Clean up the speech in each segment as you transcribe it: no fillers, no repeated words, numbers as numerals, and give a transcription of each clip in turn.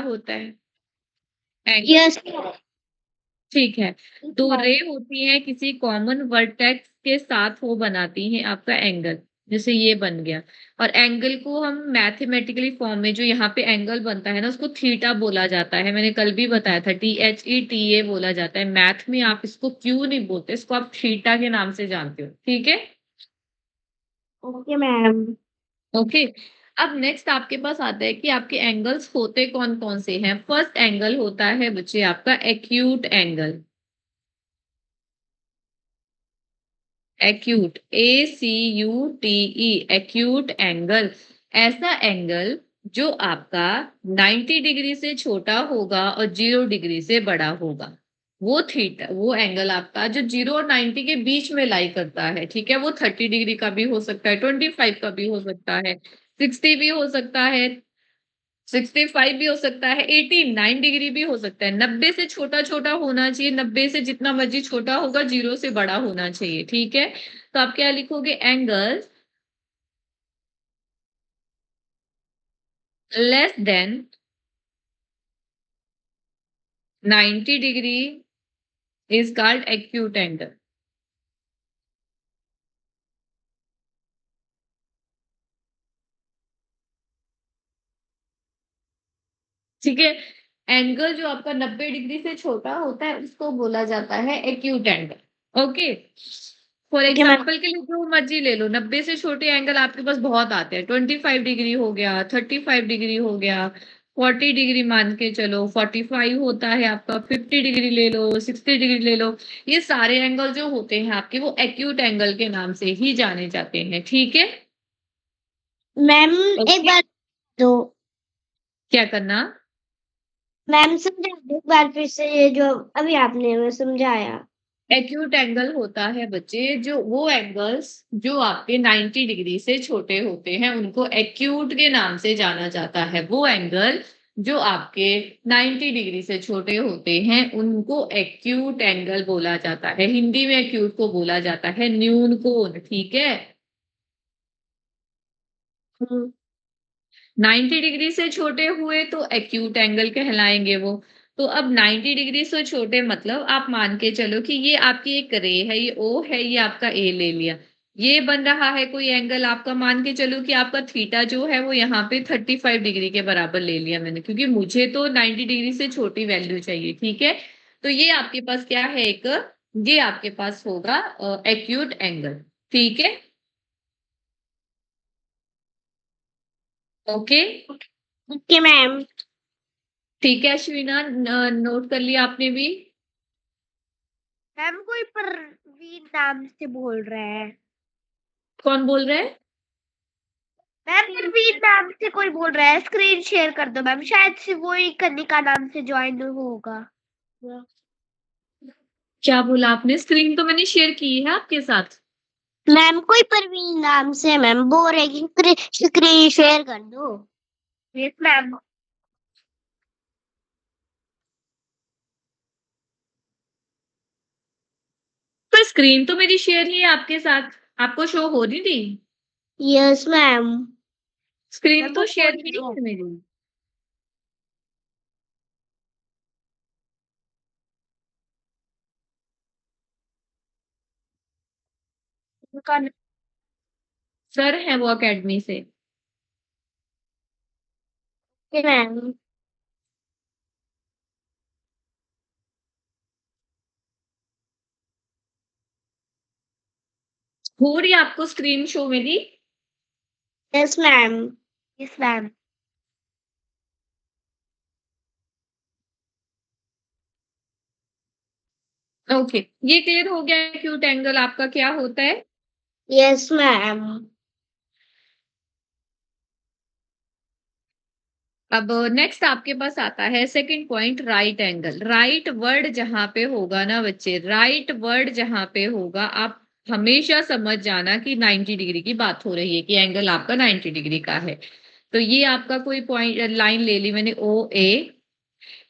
होता है angle. Yes. ठीक है, तो रे होती है किसी कॉमन वर्टेक्स के साथ, वो बनाती हैं आपका एंगल। जैसे ये बन गया, और एंगल को हम मैथमेटिकली फॉर्म में, जो यहाँ पे एंगल बनता है ना, उसको थीटा बोला जाता है। मैंने कल भी बताया था, THETA बोला जाता है। मैथ में आप इसको क्यों नहीं बोलते, इसको आप थीटा के नाम से जानते हो। ठीक है, ओके मैम। ओके। अब नेक्स्ट आपके पास आता है कि आपके एंगल्स होते कौन कौन से हैं। फर्स्ट एंगल होता है बच्चे आपका acute angle. Acute, ACUTE, acute angle. ऐसा एंगल जो आपका 90 डिग्री से छोटा होगा और 0 डिग्री से बड़ा होगा, वो थीटा, वो एंगल आपका जो 0 और 90 के बीच में लाई करता है। ठीक है, वो 30 डिग्री का भी हो सकता है, 25 का भी हो सकता है, 60 भी हो सकता है, 65 भी हो सकता है, 89 डिग्री भी हो सकता है। 90 से छोटा छोटा होना चाहिए, 90 से जितना मर्जी छोटा होगा, 0 से बड़ा होना चाहिए। ठीक है, तो आप क्या लिखोगे, angle less than 90 degree is called acute angle. ठीक है, एंगल जो आपका 90 डिग्री से छोटा होता है उसको बोला जाता है acute angle. Okay, for okay ma'am. Example के लिए जो मर्जी ले लो, 90 से छोटे एंगल आपके पास बहुत आते हैं। 25 डिग्री हो गया, 35 डिग्री हो गया, 40 डिग्री मान के चलो, 45 होता है आपका, 50 डिग्री ले लो, 60 डिग्री ले लो। ये सारे एंगल जो होते हैं आपके, वो एक्यूट एंगल के नाम से ही जाने जाते हैं। ठीक है, मैम एक ओके। बार दो। क्या करना, मैम समझा दो एक बार फिर से, ये जो अभी आपने हमें समझाया। एक्यूट एंगल होता है बच्चे, जो वो एंगल्स जो आपके 90 डिग्री से छोटे होते हैं, उनको एक्यूट के नाम से जाना जाता है। वो एंगल जो आपके 90 डिग्री से छोटे होते हैं, उनको एक्यूट एंगल बोला जाता है। हिंदी में एक्यूट को बोला जाता है न्यून कोण। ठीक है, 90 डिग्री से छोटे हुए तो एक्यूट एंगल कहलाएंगे वो। तो अब 90 डिग्री से छोटे मतलब आप मान के चलो कि ये आपकी एक रे है, ये ओ है, ये आपका ए ले लिया। ये बन रहा है कोई एंगल आपका, मान के चलो कि आपका थीटा जो है वो यहाँ पे 35 डिग्री के बराबर ले लिया मैंने, क्योंकि मुझे तो 90 डिग्री से छोटी वैल्यू चाहिए। ठीक है, तो ये आपके पास क्या है, एक, ये आपके पास होगा एक्यूट एंगल। ठीक है, ओके। Okay ma'am. ठीक है अश्विना, नोट कर लिया आपने भी। मैम कोई परवीन नाम से बोल रहा है। कौन बोल रहा है, मैम परवीन नाम से कोई बोल रहा है, स्क्रीन शेयर कर दो मैम, शायद से वो ही कनिका नाम से ज्वाइन होगा। क्या बोला आपने, स्क्रीन तो मैंने शेयर की है आपके साथ। मैम कोई परवीन नाम से मैम बोल रहे कि स्क्रीन शेयर कर दो। Yes ma'am. पर स्क्रीन तो मेरी शेयर ही है आपके साथ, आपको शो हो रही थी। Yes ma'am. स्क्रीन मैम वो तो शेयर खोल ही दो। है मेरी। उनका सर है वो एकेडमी से। मैम। हो रही है आपको स्क्रीन शो मेरी। Yes ma'am. Yes ma'am. Okay, ये क्लियर हो गया एक्यूट एंगल आपका क्या होता है। Yes ma'am. अब नेक्स्ट आपके पास आता है second point, right angle. Right word जहां पे होगा ना बच्चे, राइट वर्ड जहां पे होगा, आप हमेशा समझ जाना कि 90 डिग्री की बात हो रही है, कि एंगल आपका 90 डिग्री का है। तो ये आपका कोई पॉइंट लाइन ले ली मैंने, ओ ए,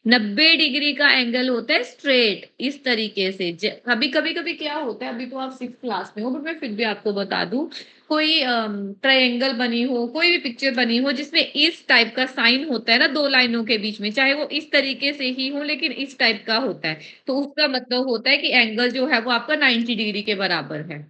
90 डिग्री का एंगल होता है स्ट्रेट, इस तरीके से। अभी कभी-कभी क्या होता है, अभी तो आप 6th क्लास में हो, बट मैं फिर भी आपको बता दूँ, कोई ट्रायंगल बनी हो, कोई भी पिक्चर बनी हो जिसमें इस टाइप का साइन होता है ना 2 लाइनों के बीच में, चाहे वो इस तरीके से ही हो लेकिन इस टाइप का होता है, तो उसका मतलब होता है कि एंगल जो है वो आपका 90 डिग्री के बराबर है।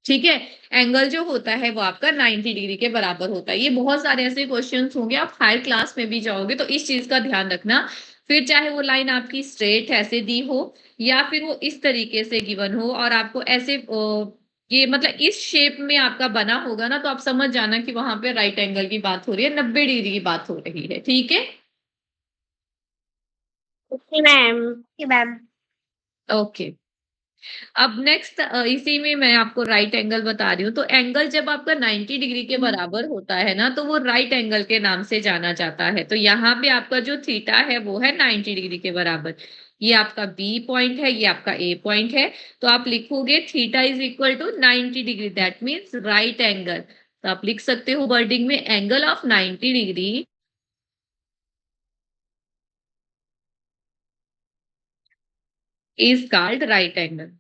ठीक है? एंगल जो होता है वो आपका 90 डिग्री के बराबर होता है। ये बहुत सारे ऐसे क्वेश्चन्स होंगे, आप हायर क्लास में भी जाओगे तो इस चीज़ का ध्यान रखना। फिर चाहे वो लाइन आपकी स्ट्रेट ऐसे दी हो या फिर वो इस तरीके से गिवन हो और आपको ऐसे ये मतलब इस शेप में आपका बना होगा ना, तो आप समझ जाना कि वहाँ पे राइट एंगल की बात हो रही है, 90 डिग्री की बात हो रही है। ठीक है? Okay ma'am. Okay ma'am. Okay. अब नेक्स्ट इसी में मैं आपको राइट एंगल बता रही हूँ। तो एंगल जब आपका 90 डिग्री के बराबर होता है ना, तो वो राइट एंगल के नाम से जाना जाता है। तो यहाँ पे आपका जो थीटा है वो है 90 डिग्री के बराबर। ये आपका बी पॉइंट है, ये आपका ए पॉइंट है। तो आप लिखोगे theta is equal to 90 degree, that means right angle. तो आप लिख सकते हो वर्डिंग में angle of 90 degree is called right angle.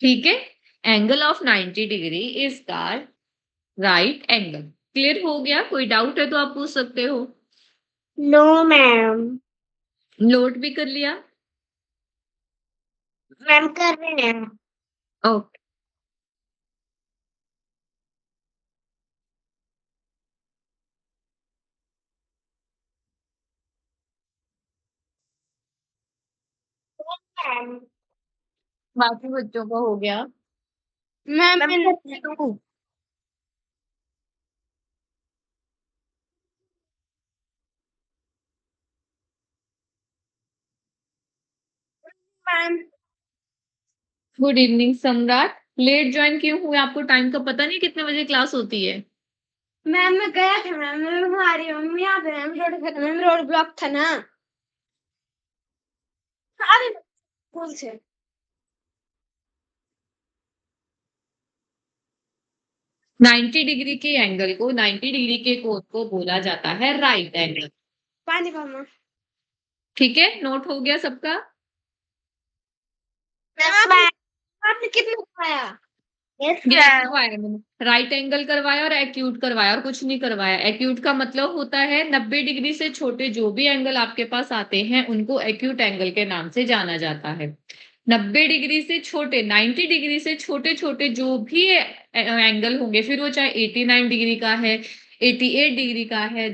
ठीक है? Angle of 90 degree is called right angle. Clear हो गया? कोई डाउट है तो आप पूछ सकते हो। No ma'am. नोट भी कर लिया? मैम कर रहे हैं। ओके। मैम। बाकी बच्चों का हो गया? मैम मैं कर रही हूँ। मैम। गुड इवनिंग सम्राट। लेट ज्वाइन क्यों हुए? आपको टाइम का पता नहीं कितने बजे क्लास होती है? मैम मैं गया था मैम, मैं हमारी मम्मी यहाँ पे मैम रोड ब्लॉक था ना। अरे स्कूल से। 90 डिग्री के एंगल को, 90 डिग्री के कोण को बोला जाता है राइट एंगल। पानी पामा। ठीक है? नोट हो गया सबका? मैम आपने कितना खाया? यस यही मैम। करवाया मैंने, राइट एंगल करवाया और एक्यूट करवाया और कुछ नहीं करवाया। एक्यूट का मतलब होता है 90 डिग्री से छोटे जो भी एंगल आपके पास आते हैं उनको एक्यूट एंगल के नाम से जाना जाता है। 90 डिग्री से छोटे, 90 डिग्री से छोटे छोटे जो भी एंगल होंगे, फिर वो चाहे 89 डिग्री का है, 88 डिग्री का है,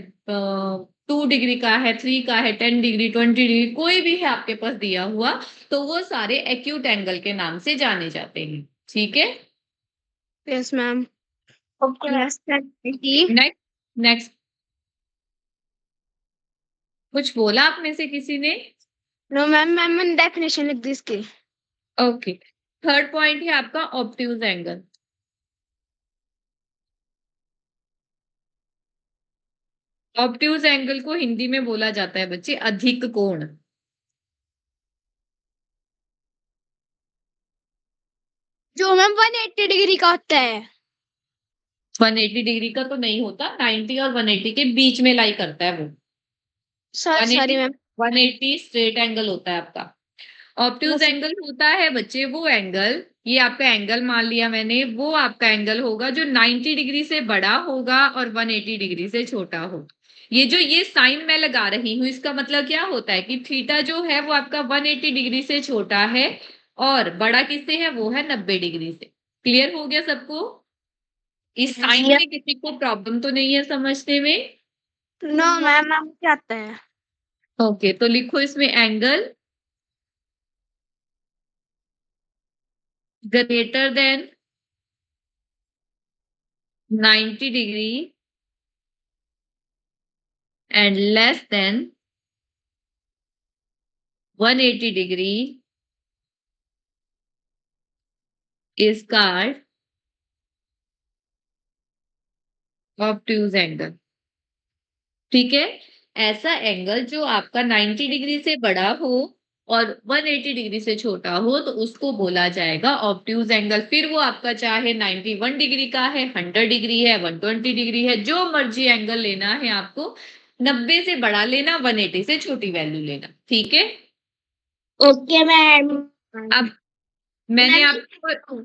2 डिग्री का है, 3 का है, 10 डिग्री, 20 डिग्री, कोई भी है आपके पास दिया हुआ, तो वो सारे एक्यूट एंगल के नाम से जाने जाते हैं। ठीक है? Yes ma'am. Okay ma'am. जी। नेक्स्ट। नेक्स्ट। कुछ बोला आप में से किसी ने? नो मैम, मैंने डेफिनेशन लिख दी इसकी। ओके। थर्ड पॉइंट है आपका ऑब्ट्यूज एंगल। ऑब्ट्यूज एंगल को हिंदी में बोला जाता है बच्चे अधिक कोण। जो मैम 180 डिग्री का होता है। 180 डिग्री का तो नहीं होता, 90 और 180 के बीच में लाई करता है वो। Sorry 180, sorry ma'am. 180 straight angle होता है आपका। ऑब्ट्यूज एंगल होता है बच्चे वो एंगल, ये आपका एंगल मान लिया मैंने, वो आपका एंगल होगा जो 90 डिग्री से बड़ा होगा और 180 डिग्री से छोटा हो। ये साइन मैं लगा रही हूँ, इसका मतलब क्या होता है कि थीटा जो है वो आपका 180 डिग्री से छोटा है और बड़ा किससे है, वो है 90 डिग्री से। क्लियर हो गया सबको? इस साइन में किसी को प्रॉब्लम तो नहीं है समझने में? नो मैम, मैम क्या आता है? ओके, तो लिखो इसमें angle greater than 90 degree and less than 180 degree is called obtuse angle। ठीक है? ऐसा एंगल जो आपका 90 डिग्री से बड़ा हो और 180 डिग्री से छोटा हो तो उसको बोला जाएगा ऑब्ट्यूज एंगल। फिर वो आपका चाहे 91 डिग्री का है, 100 डिग्री है, 120 डिग्री है, जो मर्जी एंगल लेना है आपको, 90 से बड़ा लेना, 180 से छोटी वैल्यू लेना। ठीक है। Okay ma'am. अब मैंने मैम आपको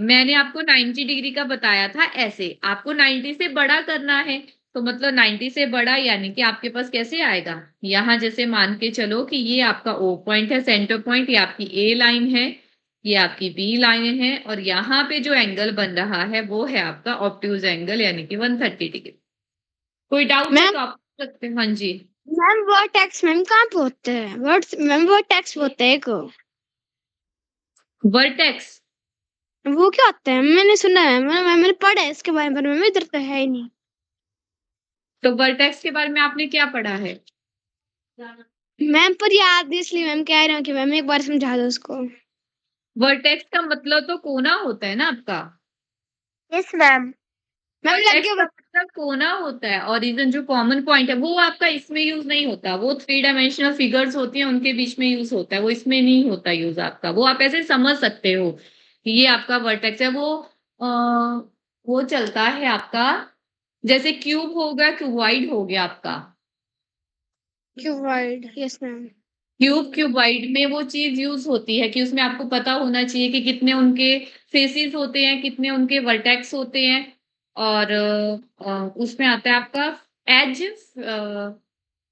मैंने आपको 90 डिग्री का बताया था। ऐसे आपको 90 से बड़ा करना है, तो मतलब 90 से बड़ा यानी कि आपके पास कैसे आएगा, यहाँ जैसे मान के चलो कि ये आपका O पॉइंट है, सेंटर पॉइंट, ये आपकी A लाइन है, ये आपकी B लाइन है, और यहाँ पे जो एंगल बन रहा है वो है आपका ऑब्ट्यूज एंगल यानी कि 130 डिग्री। कोई डाउट है मैम तो आप पूछ सकते हैं। हाँ जी। मैम वर्टेक्स मैम कहाँ पे होते हैं? मैम वर्टेक्स होते हैं को वर्टेक्स वो क्या होते हैं? मैंने सुना है, मैंने पढ़ा है इसके बारे में, पर मैम इधर तो है ही नहीं। तो वर्टेक्स के बारे में आपने क्या पढ़ा है? मैम पर याद नहीं, इसलिए मैम कह रहा हूँ कि मैम एक बार समझा दो उसको। वर्टेक्स का मतलब तो कोना होता है ना आपका। Yes ma'am. मैम लग वर्टेक्स गया का मतलब कोना होता है। ओरिजिन जो कॉमन पॉइंट है वो आपका इसमें यूज नहीं होता, वो 3 डायमेंशनल फिगर्स होती हैं उनके बीच में यूज होता है, वो इसमें नहीं होता यूज आपका। वो आप ऐसे समझ सकते हो कि ये आपका वर्टेक्स है। वो चलता है आपका, जैसे क्यूब हो गया, क्यूबॉइड हो गया आपका। क्यूबॉइड। Yes ma'am. क्यूबॉइड में वो चीज यूज होती है कि उसमें आपको पता होना चाहिए कि कितने उनके फेसिस होते हैं, कितने उनके वर्टेक्स होते हैं। और उसमें आता है आपका एज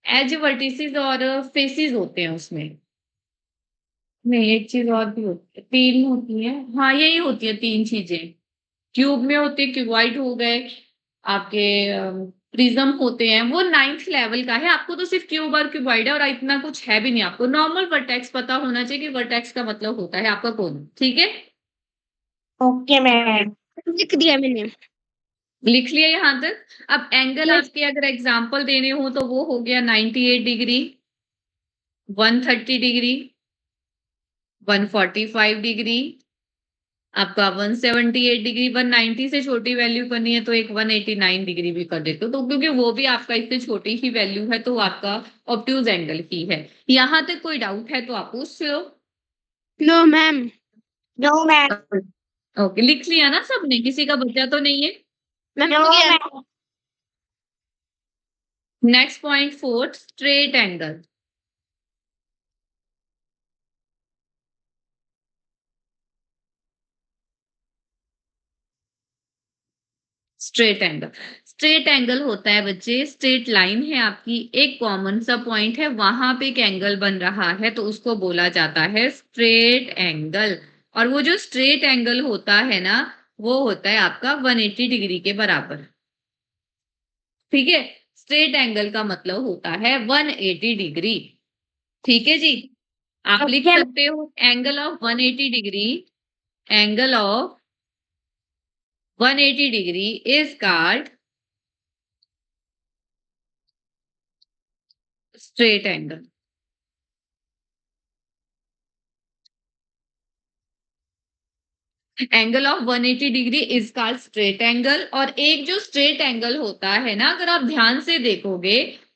एज वर्टिसेस और फेसिस होते हैं उसमें। नहीं, एक चीज और भी होती है, 3 होती है। हाँ, यही होती है 3 चीजें। क्यूब में होते हैं, क्यूबॉइड हो गए आपके, प्रिज्म होते हैं। वो 9th लेवल का है। आपको तो सिर्फ क्यूब और क्यूबॉइड है और इतना कुछ है भी नहीं। आपको नॉर्मल वर्टेक्स पता होना चाहिए कि वर्टेक्स का मतलब होता है आपका कोन। ठीक है। Okay ma'am. लिख दिया मैंने। लिख लिया यहाँ तक। अब एंगल यस। आपके अगर एग्जांपल देने हो तो वो हो गया 98 डिग्री, 130 डिग्री, 145 डिग्री, आपका 178 डिग्री। 190 से छोटी वैल्यू करनी है तो एक 189 डिग्री भी कर देते हो, तो क्योंकि वो भी आपका इससे छोटी ही वैल्यू है तो आपका ऑब्ट्यूज एंगल ही है। यहाँ तक कोई डाउट है तो आप पूछ लो। No ma'am. No ma'am. Okay, लिख लिया ना सबने, किसी का बचा तो नहीं है? मैम हो गया। Next point 4, straight angle. Straight angle होता है बच्चे, स्ट्रेट लाइन है आपकी, एक कॉमन सा पॉइंट है, वहां पे एक एंगल बन रहा है तो उसको बोला जाता है स्ट्रेट एंगल। और वो जो स्ट्रेट एंगल होता है ना, वो होता है आपका 180 डिग्री के बराबर। ठीक है। स्ट्रेट एंगल का मतलब होता है 180 डिग्री। ठीक है जी। आप लिख ओके। सकते हो angle of 180 degree, angle of 180 degree is called straight angle. Angle of 180 degree is called straight angle. और एक जो स्ट्रेट एंगल होता है ना, अगर आप ध्यान से देखोगे,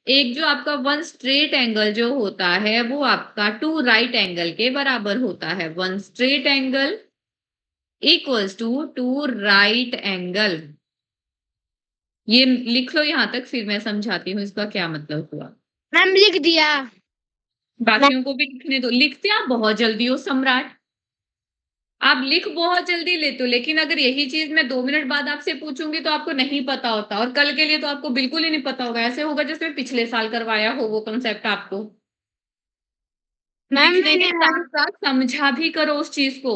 एक जो आपका वन स्ट्रेट एंगल जो होता है वो आपका 2 राइट एंगल के बराबर होता है। One straight angle equals to 2 right angle. ये लिख लो यहां तक, फिर मैं समझाती हूँ इसका क्या मतलब हुआ। मैम लिख दिया। बाकियों को भी लिखने दो। लिखते आप बहुत जल्दी हो सम्राट, आप लिख बहुत जल्दी लेते हो, लेकिन अगर यही चीज मैं 2 मिनट बाद आपसे पूछूंगी तो आपको नहीं पता होता, और कल के लिए तो आपको बिल्कुल ही नहीं पता होगा। ऐसे होगा जैसे पिछले साल करवाया हो वो कंसेप्ट आपको। मैम लिखने के मैंने साथ साथ समझा भी करो उस चीज को।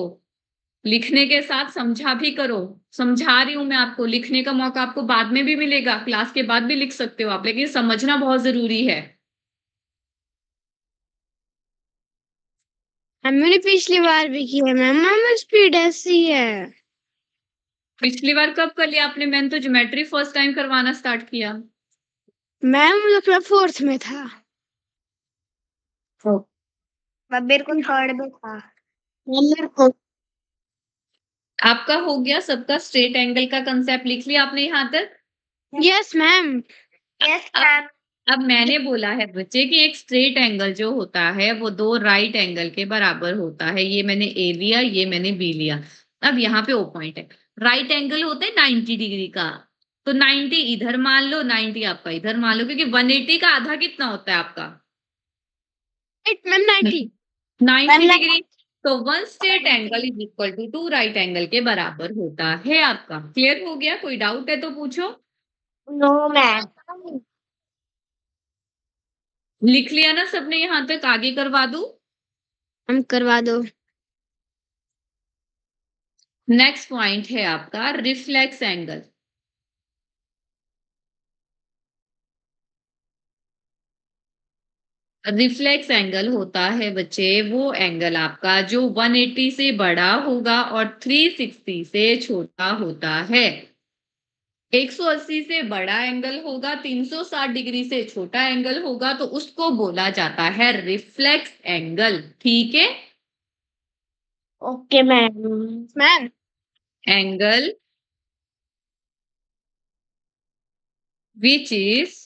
लिखने के साथ समझा भी करो। समझा रही हूं मैं आपको, लिखने का मौका आपको बाद में भी मिलेगा, क्लास के बाद भी लिख सकते हो आप, लेकिन समझना बहुत जरूरी है। मैंने पिछली बार भी किया मैम। मैम स्पीड ऐसी है। पिछली बार कब कर लिया आपने? मैंने तो ज्योमेट्री फर्स्ट टाइम करवाना स्टार्ट किया। मैम जब मैं 4th में था। मेरे को 3rd में था। मेरे को। आपका हो गया सबका स्ट्रेट एंगल का कंसेप्ट लिख लिया आपने यहाँ तक? Yes ma'am. यस अब मैम। अब मैंने बोला है बच्चे कि एक स्ट्रेट एंगल जो होता है वो दो राइट एंगल के बराबर होता है। ये मैंने ए लिया, ये मैंने बी लिया। अब यहाँ पे ओ पॉइंट है। राइट एंगल होता है 90 डिग्री का, तो 90 इधर मान लो, 90 आपका इधर मान लो, क्योंकि 180 का आधा कितना होता है आपका? Ma'am 90 90 degree. तो one straight angle is equal to two right angle के बराबर होता है आपका। क्लियर हो गया? कोई डाउट है तो पूछो। No ma'am. लिख लिया ना सबने? यहाँ तक आगे करवा दूं? हम करवा दो। नेक्स्ट पॉइंट है आपका रिफ्लेक्स एंगल। रिफ्लेक्स एंगल होता है बच्चे वो एंगल आपका जो 180 से बड़ा होगा और 360 से छोटा होता है। 180 से बड़ा एंगल होगा, 360 डिग्री से छोटा एंगल होगा, तो उसको बोला जाता है रिफ्लेक्स एंगल। ठीक है? Okay ma'am. Ma'am angle which is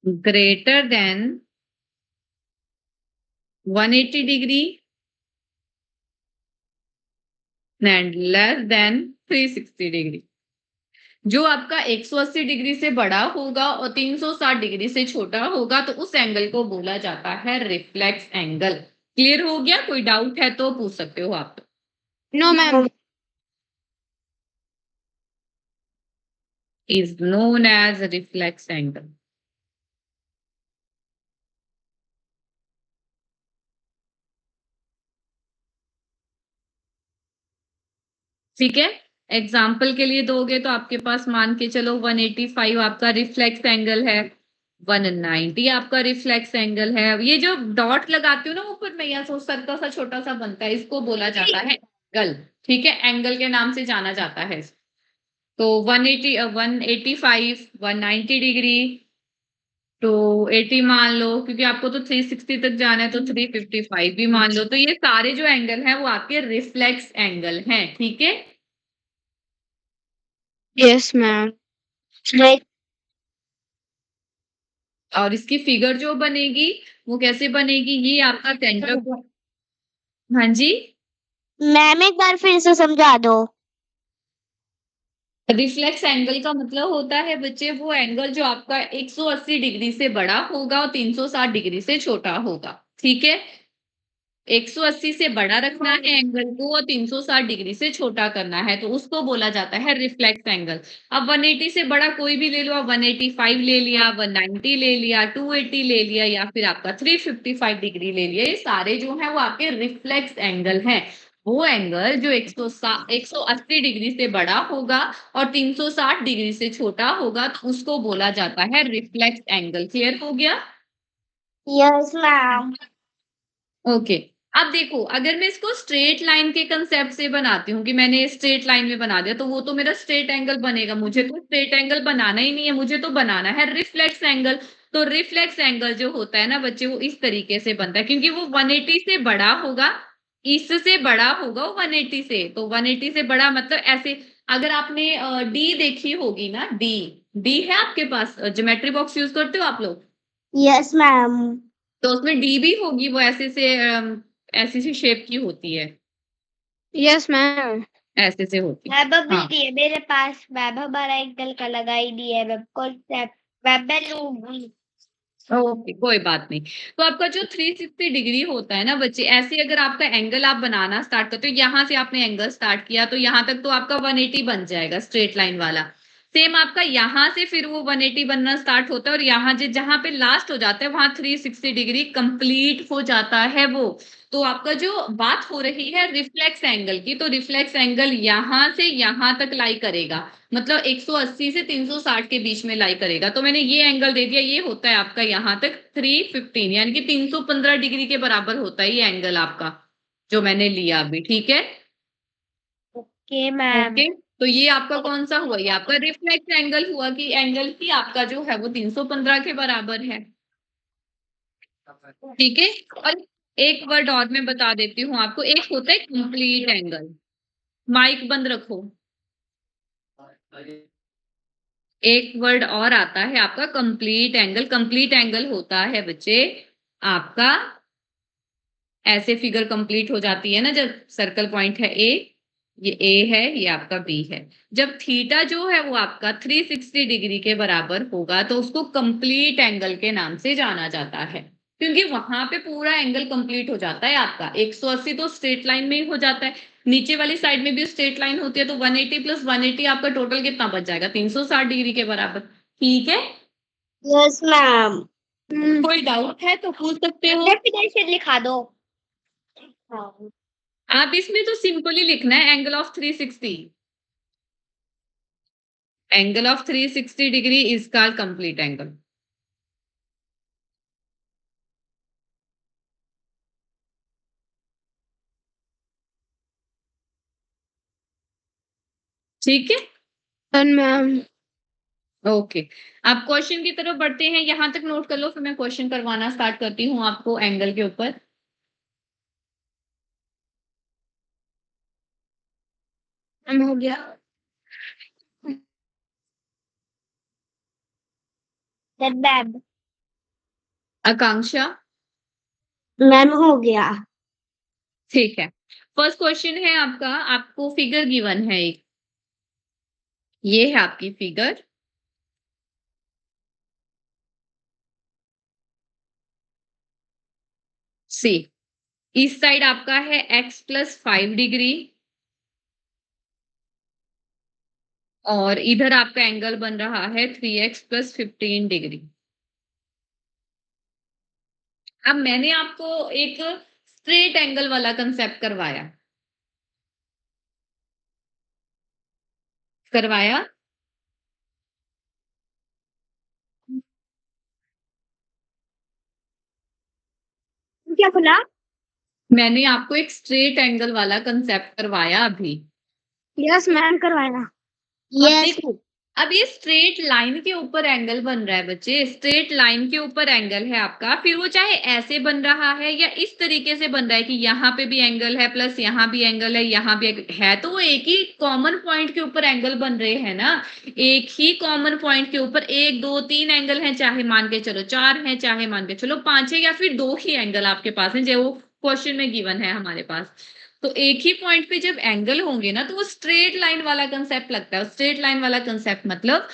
greater than 180 degree and less than 360 degree. जो आपका 180 डिग्री से बड़ा होगा और 360 डिग्री से छोटा होगा, तो उस एंगल को बोला जाता है रिफ्लेक्स एंगल। क्लियर हो गया? कोई डाउट है तो पूछ सकते हो आप। No ma'am. Is known as reflex angle. ठीक है? एग्जाम्पल के लिए दोगे तो आपके पास मान के चलो 185 आपका रिफ्लेक्स एंगल है, 190 आपका रिफ्लेक्स एंगल है। ये जो डॉट लगाती हूँ ना ऊपर में, या सर्कल सा छोटा सा बनता है, इसको बोला जाता है एंगल। ठीक है? एंगल के नाम से जाना जाता है। तो 180 185 190 डिग्री, तो 80 मान लो, क्योंकि आपको तो 360 तक जाना है, तो 355 भी मान लो। तो ये सारे जो एंगल हैं वो आपके रिफ्लेक्स एंगल हैं। ठीक है? Yes ma'am. राइट। और इसकी फिगर जो बनेगी वो कैसे बनेगी? ये आपका सेंटर पॉइंट। हाँ जी। मैम एक बार फिर से समझा दो। रिफ्लेक्स एंगल का मतलब होता है बच्चे वो एंगल जो आपका 180 डिग्री से बड़ा होगा और 360 डिग्री से छोटा होगा। ठीक है? 180 से बड़ा रखना है एंगल को और 360 डिग्री से छोटा करना है, तो उसको बोला जाता है रिफ्लेक्स एंगल। अब 180 से बड़ा कोई भी ले लो, आप 185 ले लिया, 190 ले लिया, 280 ले लिया, या फिर आपका 355 डिग्री ले लिया, ये सारे जो है वो आपके रिफ्लेक्स एंगल हैं। वो एंगल जो 180 डिग्री से बड़ा होगा और 360 डिग्री से छोटा होगा, तो उसको बोला जाता है रिफ्लेक्स एंगल। क्लियर हो गया? Yes ma'am. ओके। अब देखो, अगर मैं इसको स्ट्रेट लाइन के कंसेप्ट से बनाती हूँ कि मैंने स्ट्रेट लाइन में बना दिया, तो वो तो मेरा स्ट्रेट एंगल बनेगा। मुझे तो स्ट्रेट एंगल बनाना ही नहीं है, मुझे तो बनाना है रिफ्लेक्स एंगल। तो रिफ्लेक्स एंगल जो होता है ना बच्चे, वो इस तरीके से बनता है, क्योंकि वो 180 से बड़ा होगा, इससे बड़ा होगा वो 180 से। तो 180 से बड़ा मतलब ऐसे, अगर आपने डी देखी होगी ना, डी, डी है आपके पास? ज्योमेट्री बॉक्स यूज करते हो आप लोग? Yes ma'am. तो उसमें डी भी होगी, वो ऐसे से ऐसी सी शेप की होती है, यस मैम। ऐसे से होती है। वैभव भी हाँ, दिए मेरे पास। वैभव हमारा एंगल का लगा ही नहीं है मैम। कॉन्सेप्ट वैभव लूंगी। ओके, कोई बात नहीं। तो आपका जो 360 डिग्री होता है ना बच्चे, ऐसे अगर आपका एंगल आप बनाना स्टार्ट करते हो, यहाँ से आपने एंगल स्टार्ट किया तो यहाँ तक तो आपका 180 बन जाएगा स्ट्रेट लाइन वाला। सेम आपका यहाँ से फिर वो 180 बनना स्टार्ट होता है, और यहाँ जहाँ पे लास्ट हो जाता है वहां 360 डिग्री कंप्लीट हो जाता है वो। तो आपका जो बात हो रही है रिफ्लेक्स एंगल की, तो रिफ्लेक्स एंगल यहाँ से यहाँ तक लाई करेगा, मतलब 180 से 360 के बीच में लाई करेगा। तो मैंने ये एंगल दे दिया, ये होता है आपका यहाँ तक 315, यानी कि 315 डिग्री के बराबर होता है ये एंगल आपका, जो मैंने लिया अभी। ठीक है? Okay ma'am. ओके। तो ये आपका कौन सा हुआ? ये आपका रिफ्लेक्स एंगल हुआ, कि एंगल की आपका जो है वो 315 के बराबर है। ठीक है? और एक वर्ड और मैं बता देती हूँ आपको, एक होता है कंप्लीट एंगल। माइक बंद रखो। एक वर्ड और आता है आपका कंप्लीट एंगल। कंप्लीट एंगल होता है बच्चे आपका, ऐसे फिगर कंप्लीट हो जाती है ना जब सर्कल पॉइंट है ए, ये ए है, ये आपका बी है। जब थीटा जो है वो आपका 360 डिग्री के बराबर होगा तो उसको कंप्लीट एंगल के नाम से जाना जाता है, क्योंकि वहां पे पूरा एंगल कंप्लीट हो जाता है आपका। 180 तो स्ट्रेट लाइन में ही हो जाता है, नीचे वाली साइड में भी स्ट्रेट लाइन होती है, तो 180 प्लस 180 आपका टोटल कितना बच जाएगा? 360 डिग्री के बराबर। ठीक है, यस मैम। कोई डाउट है तो पूछ सकते हो। डेफिनेशन लिखा दो। आप इसमें तो सिंपली लिखना है angle of 360। Angle of 360 degree is called complete angle. ठीक है मैम। ओके। अब क्वेश्चन की तरफ बढ़ते हैं, यहां तक नोट कर लो, फिर मैं क्वेश्चन करवाना स्टार्ट करती हूँ आपको एंगल के ऊपर। हो गया मैम। आकांक्षा, मैम हो गया। ठीक है। फर्स्ट क्वेश्चन है आपका, आपको फिगर गिवन है एक, ये है आपकी फिगर। सी, इस साइड आपका है x प्लस 5 डिग्री, और इधर आपका एंगल बन रहा है 3x प्लस 15 डिग्री। अब मैंने आपको एक स्ट्रेट एंगल वाला कंसेप्ट करवाया, करवाया क्या बोला? मैंने आपको एक स्ट्रेट एंगल वाला कंसेप्ट करवाया अभी। यस मैम करवाया। अब यस। देखो, अब ये स्ट्रेट लाइन के ऊपर एंगल बन रहा है बच्चे, स्ट्रेट लाइन के ऊपर एंगल है आपका, फिर वो चाहे ऐसे बन रहा है या इस तरीके से बन रहा है कि यहाँ पे भी एंगल है प्लस यहाँ भी एंगल है, यहाँ भी है, तो वो एक ही कॉमन पॉइंट के ऊपर एंगल बन रहे हैं ना। एक ही कॉमन पॉइंट के ऊपर 1 2 3 एंगल हैं, चाहे मान के चलो 4 है, चाहे मान के चलो 5 है, या फिर 2 ही एंगल आपके पास है जो क्वेश्चन में गिवन है हमारे पास। तो एक ही पॉइंट पे जब एंगल होंगे ना तो वो स्ट्रेट लाइन वाला कंसेप्ट लगता है। स्ट्रेट लाइन वाला कंसेप्ट मतलब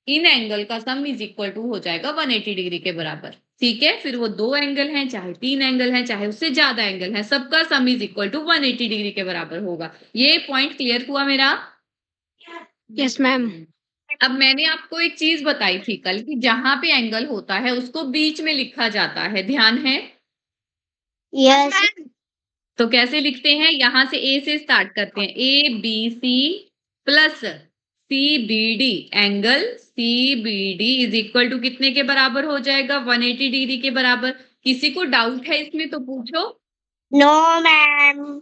इन एंगल का सम इज इक्वल टू हो जाएगा 180 डिग्री के बराबर। ठीक है, फिर वो 2 एंगल हैं, चाहे 3 एंगल हैं, चाहे उससे ज्यादा एंगल है, सबका sum is equal to 180 degree के बराबर होगा। ये पॉइंट क्लियर हुआ मेरा? Yes ma'am. अब मैंने आपको एक चीज बताई थी कल कि जहां पे एंगल होता है उसको बीच में लिखा जाता है, ध्यान है? यस। तो कैसे लिखते हैं? यहां से ए से स्टार्ट करते हैं, A B C plus C B D, angle C B D is equal to कितने के बराबर हो जाएगा? 180 डिग्री के बराबर। किसी को डाउट है इसमें तो पूछो। No ma'am.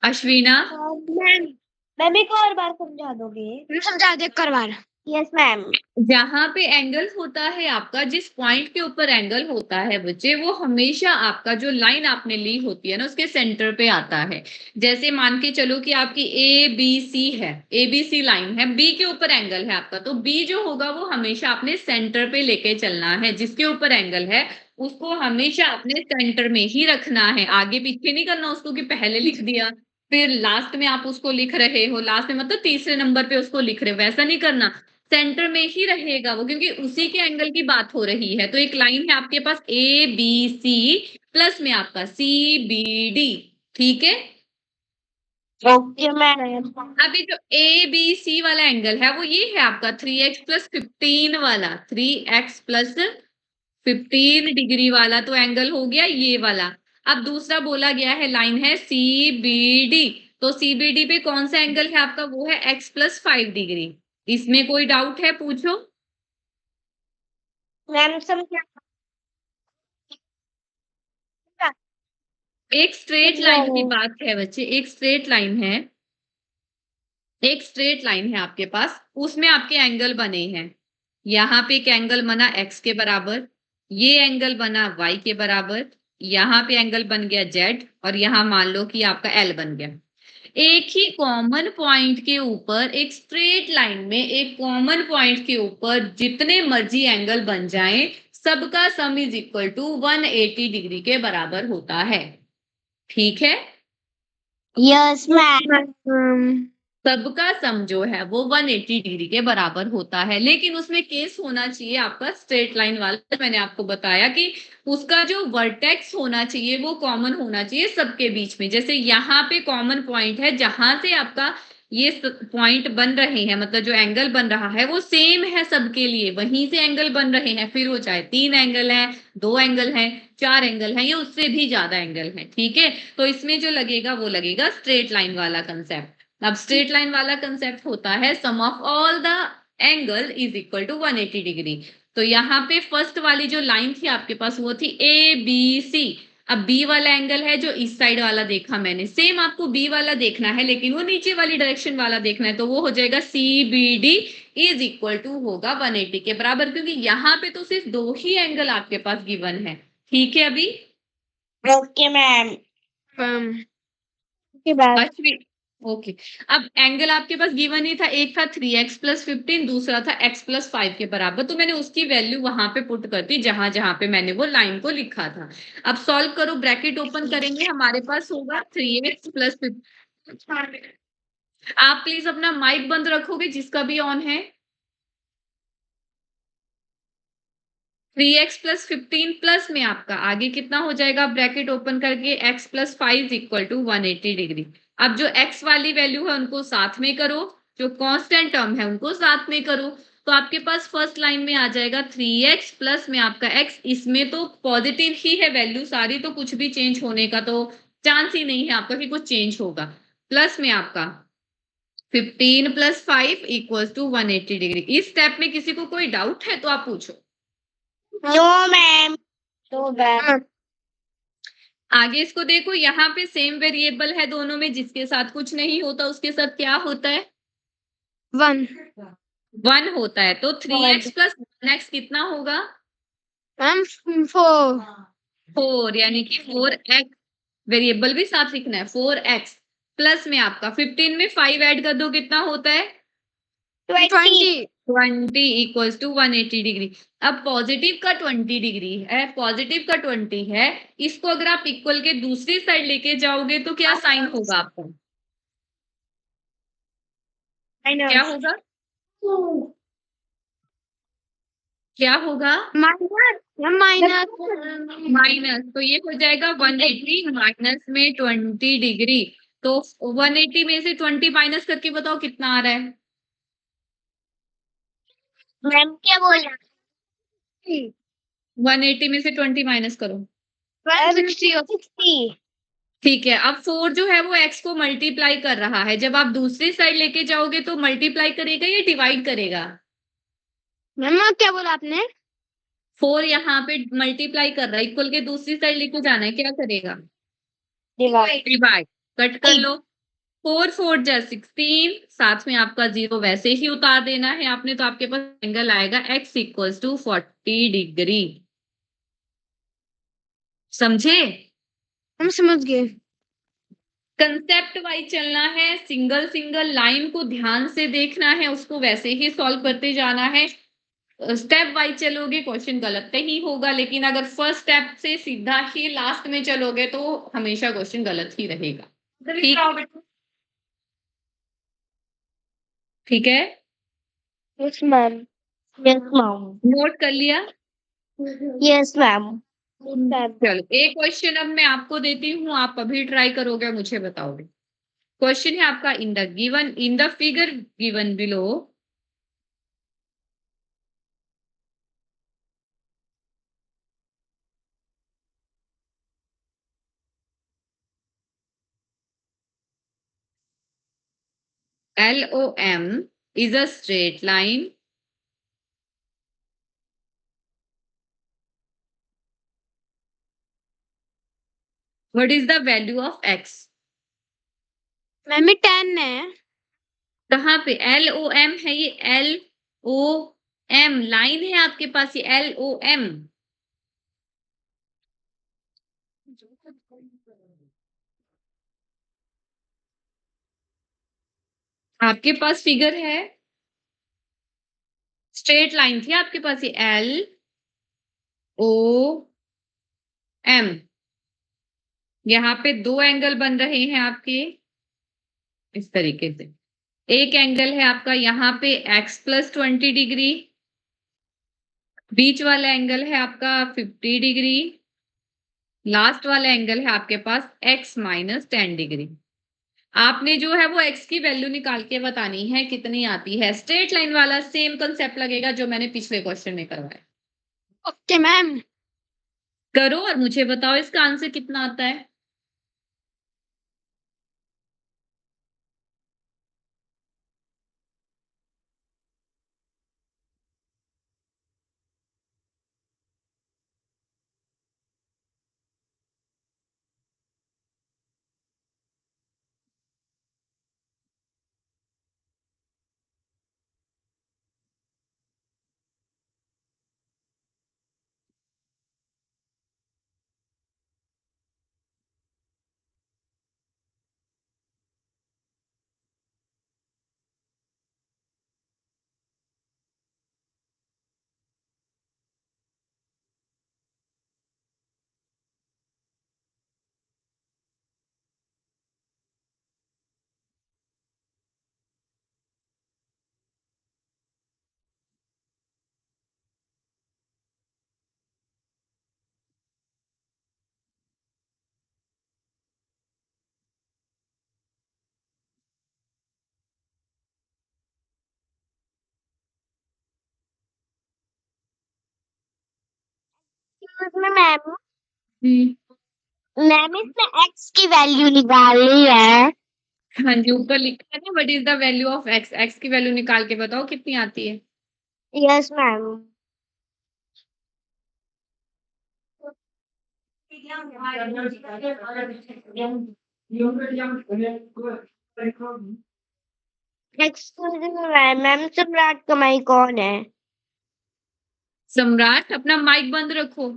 Ashwina, ma'am, ma'am एक और बार समझा दोगे? समझा दे एक और बार। Yes ma'am. जहां पे एंगल होता है आपका, जिस पॉइंट के ऊपर एंगल होता है बच्चे, वो हमेशा आपका जो लाइन आपने ली होती है ना उसके सेंटर पे आता है। जैसे मान के चलो कि आपकी ए बी सी है, ए बी सी लाइन है, बी के ऊपर एंगल है आपका, तो बी जो होगा वो हमेशा अपने सेंटर पे लेके चलना है। जिसके ऊपर एंगल है उसको हमेशा अपने सेंटर में ही रखना है, आगे पीछे नहीं करना उसको कि पहले लिख दिया फिर लास्ट में आप उसको लिख रहे हो, लास्ट में मतलब तीसरे नंबर पे उसको लिख रहे हो, वैसा नहीं करना। सेंटर में ही रहेगा वो, क्योंकि उसी के एंगल की बात हो रही है। तो एक लाइन है आपके पास ए बी सी प्लस में आपका सी बी डी। ठीक है, ओके मैम। अभी जो ए बी सी वाला एंगल है वो ये है आपका 3x प्लस 15 वाला, 3x प्लस 15 डिग्री वाला, तो एंगल हो गया ये वाला। अब दूसरा बोला गया है लाइन है सी बी डी, तो सी बी डी पे कौन सा एंगल है आपका? वो है x प्लस 5 डिग्री। इसमें कोई डाउट है? पूछो। मैम समझा। एक स्ट्रेट लाइन की बात है बच्चे, एक स्ट्रेट लाइन है, एक स्ट्रेट लाइन है आपके पास, उसमें आपके एंगल बने हैं। यहाँ पे एक एंगल बना x के बराबर, ये एंगल बना y के बराबर, यहाँ पे एंगल बन गया z, और यहाँ मान लो कि आपका l बन गया। एक ही कॉमन पॉइंट के ऊपर एक स्ट्रेट लाइन में एक कॉमन पॉइंट के ऊपर जितने मर्जी एंगल बन जाएं, सबका sum is equal to 180 degree के बराबर होता है। ठीक है, यस मैम। सबका सम जो है वो 180 डिग्री के बराबर होता है, लेकिन उसमें केस होना चाहिए आपका स्ट्रेट लाइन वाला। मैंने आपको बताया कि उसका जो वर्टेक्स होना चाहिए वो कॉमन होना चाहिए सबके बीच में। जैसे यहाँ पे कॉमन पॉइंट है, जहां से आपका ये पॉइंट बन रहे हैं, मतलब जो एंगल बन रहा है वो सेम है सबके लिए, वहीं से एंगल बन रहे हैं, फिर वो चाहे 3 एंगल है, 2 एंगल है, 4 एंगल है, या उससे भी ज्यादा एंगल है। ठीक है, तो इसमें जो लगेगा वो लगेगा स्ट्रेट लाइन वाला कंसेप्ट। अब स्ट्रेट लाइन वाला कंसेप्ट होता है sum of all the angle is equal to 180 degree. तो यहाँ पे फर्स्ट वाली जो लाइन थी आपके पास वो थी ए बी सी। अब बी वाला एंगल है जो इस साइड वाला देखा मैंने, सेम आपको बी वाला देखना है लेकिन वो नीचे वाली डायरेक्शन वाला देखना है, तो वो हो जाएगा C B D is equal to होगा 180 के बराबर, क्योंकि यहाँ पे तो सिर्फ 2 ही एंगल आपके पास गिवन है। ठीक है अभी ओके मैम। के बाद अश्विन, ओके। अब एंगल आपके पास गिवन ही था, एक था 3x प्लस 15, दूसरा था x प्लस 5 के बराबर, तो मैंने उसकी वैल्यू वहां पे पुट कर दी जहां जहां पे मैंने वो लाइन को लिखा था। अब सॉल्व करो, ब्रैकेट ओपन करेंगे, हमारे पास होगा 3x प्लस 15। आप प्लीज अपना माइक बंद रखोगे जिसका भी ऑन है। 3x प्लस 15 प्लस में आपका आगे कितना हो जाएगा, ब्रैकेट ओपन करके x plus 5 equal to 180 degree. अब जो x वाली वैल्यू है उनको साथ में करो, जो कांस्टेंट टर्म है उनको साथ में करो, तो आपके पास फर्स्ट लाइन में आ जाएगा 3x प्लस में आपका x। इसमें तो पॉजिटिव ही है वैल्यू सारी, तो कुछ भी चेंज होने का तो चांस ही नहीं है आपका कि कुछ चेंज होगा। प्लस में आपका 15 प्लस 5 इक्वल्स टू 180 डिग्री। इस स्टेप में किसी को कोई डाउट है तो आप पूछो। No ma'am. तो बैड। आगे इसको देखो, यहाँ पे सेम वेरिएबल है दोनों में, जिसके साथ कुछ नहीं होता उसके साथ क्या होता है, 1 1 होता है। तो 3x प्लस 1x कितना होगा, मैम 4 4, यानी कि 4x। वेरिएबल भी साथ लिखना है, 4x प्लस में आपका 15 में 5 ऐड कर दो, कितना होता है 20 20 इक्वल्स टू 180 डिग्री। अब पॉजिटिव का 20 डिग्री है, पॉजिटिव का 20 है, इसको अगर आप इक्वल के दूसरी साइड लेके जाओगे तो क्या साइन होगा आपका, क्या होगा, क्या होगा, माइनस माइनस माइनस। तो ये हो जाएगा 180 माइनस में 20 डिग्री। तो 180 में से 20 माइनस करके बताओ कितना आ रहा है, मैम क्या बोला 180 में से 20 माइनस करो। 160 ठीक है, अब 4 जो है वो x को मल्टीप्लाई कर रहा है, जब आप दूसरी साइड लेके जाओगे तो मल्टीप्लाई करेगा या डिवाइड करेगा, मैम क्या बोला आपने 4 यहाँ पे मल्टीप्लाई कर रहा है, इक्वल के दूसरी साइड लेके जाना है, क्या करेगा, डिवाइड डिवाइड। कट कर लो, 4 4 जा 16, साथ में आपका 0 वैसे ही उतार देना है आपने, तो आपके पास एंगल आएगा x इक्वल्स टू 40 डिग्री। समझे, हम समझ गए कंसेप्ट वाइज चलना है, सिंगल सिंगल लाइन को ध्यान से देखना है, उसको वैसे ही सॉल्व करते जाना है। स्टेप वाइज चलोगे क्वेश्चन गलत नहीं होगा, लेकिन अगर फर्स्ट स्टेप से सीधा ही लास्ट में चलोगे तो हमेशा क्वेश्चन गलत ही रहेगा। ठीक है, yes ma'am yes ma'am note कर लिया। यस मैम चलो एक क्वेश्चन अब मैं आपको देती हूँ, आप अभी ट्राई करोगे, मुझे बताओगे। क्वेश्चन है आपका, इन the figure given below LOM is a straight line what is the value of x। Ma'am ये 10 है कहाँ पे LOM है, ये LOM लाइन है आपके पास, ये LOM। आपके पास फिगर है, स्ट्रेट लाइन थी आपके पास, ये LOM, यहाँ पे 2 एंगल बन रहे हैं आपके इस तरीके से। एक एंगल है आपका यहाँ पे x + 20 डिग्री, बीच वाला एंगल है आपका 50 डिग्री, लास्ट वाला एंगल है आपके पास x - 10 डिग्री। आपने जो है वो x की वैल्यू निकाल के बतानी है कितनी आती है। स्ट्रेट लाइन वाला सेम कंसेप्ट लगेगा जो मैंने पिछले क्वेश्चन में करवाया। Okay ma'am. करो और मुझे बताओ इसका आंसर कितना आता है। इसमें मैम हम्म, मैम इसमें x की वैल्यू निकालनी है। हाँ जी, ऊपर लिखा है ना what is the value of x, x की वैल्यू निकाल के बताओ कितनी आती है। Yes ma'am. Excuse me ma'am, सम्राट कमाई कौन है? सम्राट, अपना माइक बंद रखो।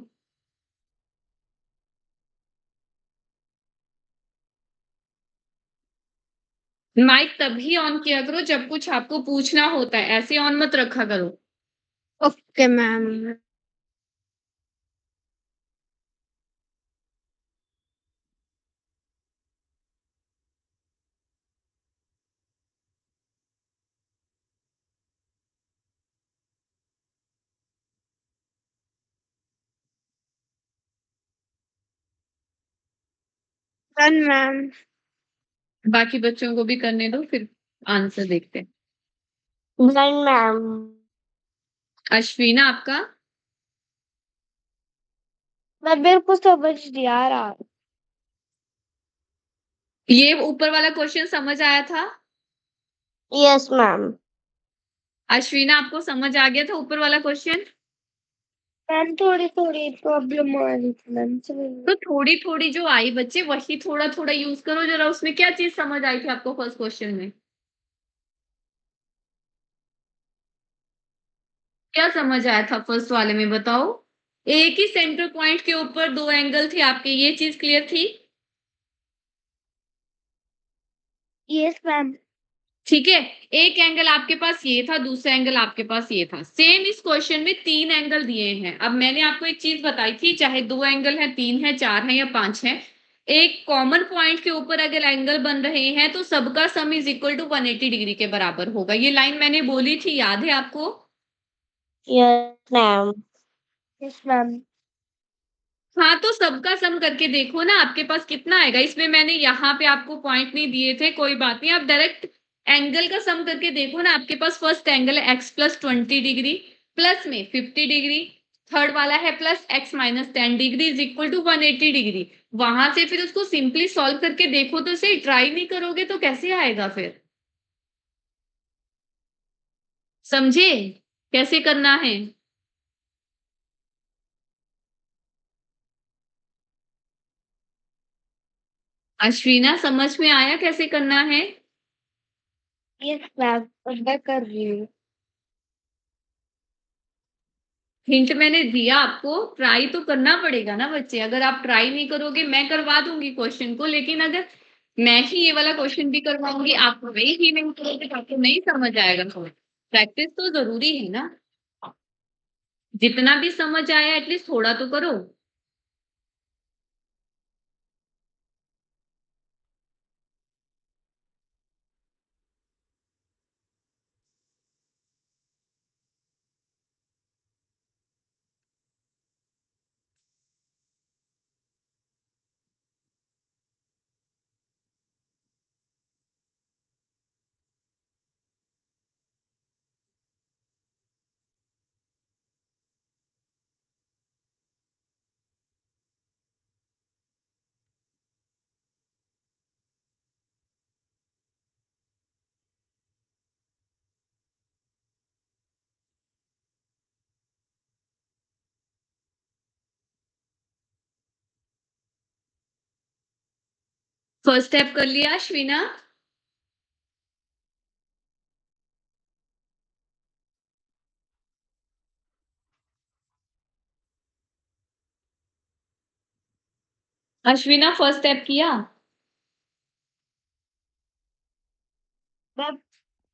माइक तभी ऑन किया करो जब कुछ आपको पूछना होता है, ऐसे ऑन मत रखा करो। Okay ma'am. Done ma'am. बाकी बच्चों को भी करने दो, फिर आंसर देखते हैं। Done ma'am. अश्विना आपका। मैं बिल्कुल समझ नहीं आ रहा। ये ऊपर वाला क्वेश्चन समझ आया था। Yes ma'am. अश्विना आपको समझ आ गया था ऊपर वाला क्वेश्चन। मैम थोड़ी थोड़ी प्रॉब्लम आ रही थी मैम। तो थोड़ी थोड़ी जो आई बच्चे वही थोड़ा थोड़ा यूज करो जरा। उसमें क्या चीज समझ आई थी आपको फर्स्ट क्वेश्चन में? क्या समझ आया था फर्स्ट वाले में बताओ। एक ही सेंटर पॉइंट के ऊपर 2 एंगल थे आपके, ये चीज क्लियर थी। Yes ma'am. ठीक है, एक एंगल आपके पास ये था, दूसरा एंगल आपके पास ये था। सेम इस क्वेश्चन में 3 एंगल दिए हैं। अब मैंने आपको एक चीज बताई थी, चाहे 2 एंगल है, 3 है, 4 है या 5 है, एक कॉमन पॉइंट के ऊपर अगर एंगल बन रहे हैं तो सबका sum is equal to 180 degree के बराबर होगा। ये लाइन मैंने बोली थी, याद है आपको? Yes ma'am. Yes ma'am. हाँ, तो सबका सम करके देखो ना आपके पास कितना आएगा। इसमें मैंने यहाँ पे आपको पॉइंट नहीं दिए थे, कोई बात नहीं, आप डायरेक्ट एंगल का सम करके देखो ना। आपके पास फर्स्ट एंगल है x + 20 डिग्री, प्लस में 50 डिग्री, थर्ड वाला है plus x - 10 degree is equal to 180 degree. वहां से फिर उसको सिंपली सॉल्व करके देखो तो सही। ट्राई नहीं करोगे तो कैसे आएगा फिर? समझे कैसे करना है? अश्विना, समझ में आया कैसे करना है? यस मैम, अब मैं कर रही हूँ। हिंट मैंने दिया आपको, ट्राई तो करना पड़ेगा ना बच्चे। अगर आप ट्राई नहीं करोगे, मैं करवा दूंगी क्वेश्चन को, लेकिन अगर मैं ही ये वाला क्वेश्चन भी करवाऊंगी, आप वे ही नहीं करोगे तो आपको नहीं समझ आएगा। प्रैक्टिस तो जरूरी है ना, जितना भी समझ आया एटलीस्ट थोड़ा तो करो। फर्स्ट स्टेप कर लिया अश्विना? अश्विना फर्स्ट स्टेप किया? मैं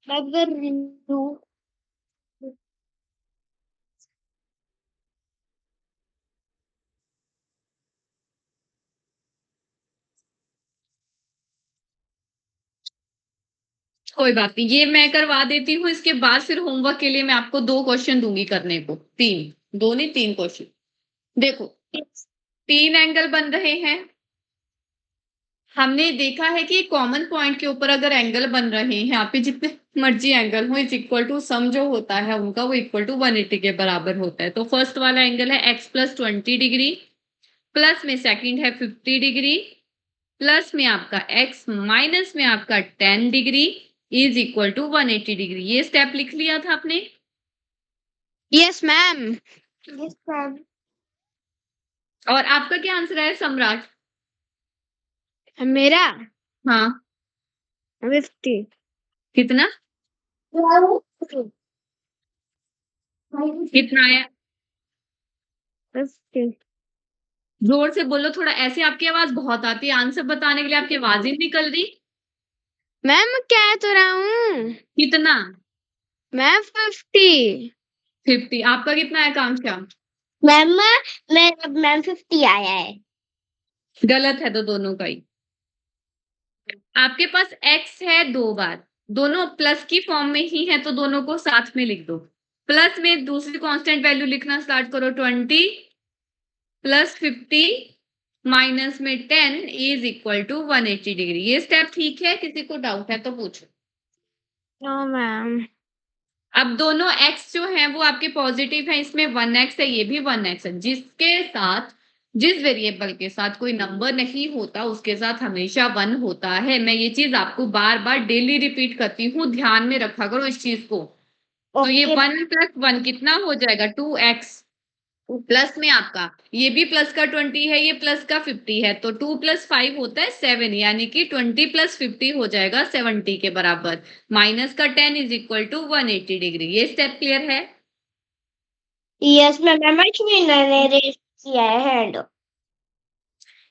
कर रही हूँ। कोई बात नहीं, ये मैं करवा देती हूँ। इसके बाद फिर होमवर्क के लिए मैं आपको 2 क्वेश्चन दूंगी करने को, 3, 2 नहीं 3 क्वेश्चन। देखो 3 एंगल बन रहे हैं। हमने देखा है कि कॉमन पॉइंट के ऊपर अगर एंगल बन रहे हैं, यहाँ पे जितने मर्जी एंगल हो, इज इक्वल टू सम जो होता है उनका वो इक्वल टू 180 के बराबर होता है। तो फर्स्ट वाला एंगल है x प्लस 20 डिग्री, प्लस में सेकंड है 50 डिग्री, प्लस में आपका x माइनस में आपका 10 degree is equal to 180 degree. ये स्टेप लिख लिया था आपने? Yes ma'am. Yes ma'am. और आपका क्या आंसर है सम्राट? मेरा हाँ 50। कितना? कितना आया? 50। जोर से बोलो थोड़ा, ऐसे आपकी आवाज बहुत आती है, आंसर बताने के लिए आपकी आवाज ही निकल रही। मैम मैं कह तो रहा हूँ। कितना? मैम 50। 50। आपका कितना है आकांक्षा? मैम मैम 50 आया है। गलत है तो दोनों का ही। आपके पास x है 2 बार, दोनों प्लस की फॉर्म में ही है तो दोनों को साथ में लिख दो। प्लस में दूसरी कांस्टेंट वैल्यू लिखना स्टार्ट करो, 20 प्लस 50 माइनस में 10 इज इक्वल टू 180 डिग्री। ये स्टेप ठीक है? किसी को डाउट है तो पूछो। No ma'am. अब दोनों x जो हैं वो आपके पॉजिटिव हैं, इसमें 1x है, ये भी 1x है। जिसके साथ, जिस वेरिएबल के साथ कोई नंबर नहीं होता उसके साथ हमेशा 1 होता है। मैं ये चीज आपको बार बार डेली रिपीट करती हूँ, ध्यान में रखा करो इस चीज को। तो ये 1 प्लस 1 कितना हो जाएगा? 2x, प्लस में आपका ये भी प्लस का 20 है, ये प्लस का 50 है, तो 2 प्लस 5 होता है 7, यानी कि 20 प्लस 50 हो जाएगा 70 के बराबर। माइनस का 10 इज इक्वल टू 180 डिग्री। ये स्टेप क्लियर है? Yes ma'am. अश्विना ने रेज किया है हैंड।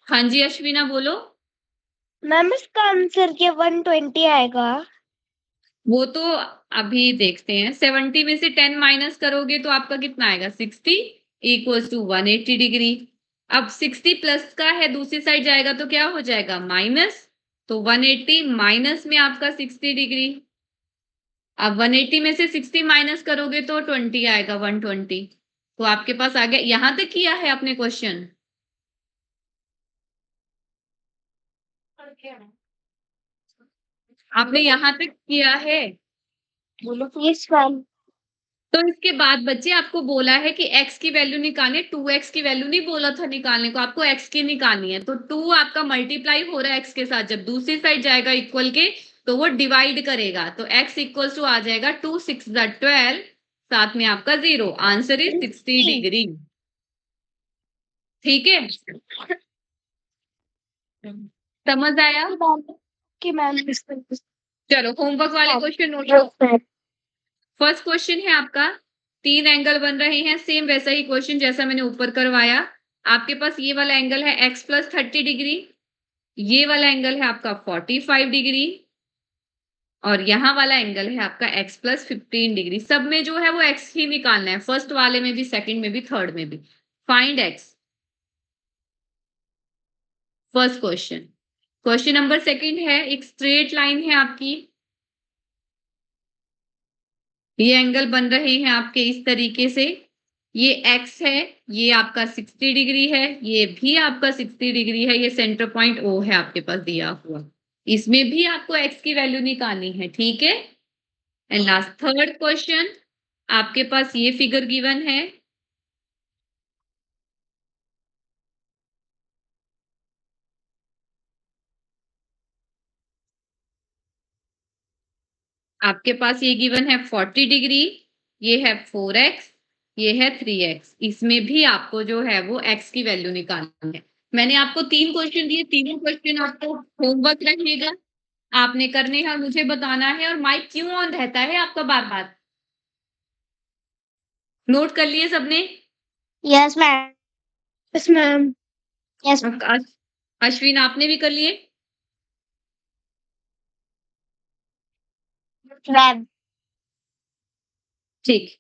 हाँ जी अश्विना बोलो। मैम इसका आंसर क्या 120 आएगा? वो तो अभी देखते हैं। 70 में से 10 माइनस करोगे तो आपका कितना आएगा? 60 इक्वल्स टू 180 डिग्री। अब 60 प्लस का है, दूसरी साइड जाएगा तो क्या हो जाएगा? माइनस। तो 180 माइनस में आपका 60 डिग्री। अब 180 में से 60 माइनस करोगे तो 20 आएगा, 120। तो आपके पास आ गया। यहां तक किया है आपने क्वेश्चन? आपने यहां तक किया है? बोलो यस मैम। तो इसके बाद बच्चे आपको बोला है कि x की वैल्यू निकालने, 2x की वैल्यू नहीं बोला था निकालने को, आपको x की निकालनी है। तो 2 आपका मल्टीप्लाई हो रहा है x के साथ, जब दूसरी साइड जाएगा इक्वल के तो वो डिवाइड करेगा, तो x इक्वल टू आ जाएगा 2 6 12, साथ में आपका 0। Answer is 60 degree. ठीक है, समझ आया? कि मैम चलो होमवर्क वाले क्वेश्चन नोट। फर्स्ट क्वेश्चन है आपका, 3 एंगल बन रहे हैं, सेम वैसा ही क्वेश्चन जैसा मैंने ऊपर करवाया। आपके पास ये वाला एंगल है x प्लस 30 डिग्री, ये वाला एंगल है आपका 45 डिग्री और यहाँ वाला एंगल है आपका x प्लस 15 डिग्री। सब में जो है वो x ही निकालना है, फर्स्ट वाले में भी, सेकंड में भी, थर्ड में भी। Find x। First question. Question number second है, एक स्ट्रेट लाइन है आपकी, ये एंगल बन रहे हैं आपके इस तरीके से, ये x है, ये आपका 60 डिग्री है, ये भी आपका 60 डिग्री है, ये सेंटर पॉइंट O है आपके पास दिया हुआ। इसमें भी आपको x की वैल्यू निकालनी है, ठीक है। एंड लास्ट थर्ड क्वेश्चन, आपके पास ये फिगर गिवन है, आपके पास ये गिवन है 40 डिग्री, ये है 4x, ये है 3x। इसमें भी आपको जो है वो x की वैल्यू निकालनी है। मैंने आपको 3 क्वेश्चन दिए, तीनों क्वेश्चन आपको होमवर्क रहेगा, आपने करने हैं और मुझे बताना है। और माइक क्यों ऑन रहता है आपका बार बार? नोट कर लिए सबने? Yes ma'am. Yes ma'am. Yes Ashwin आपने भी कर लिए? मैम। ठीक।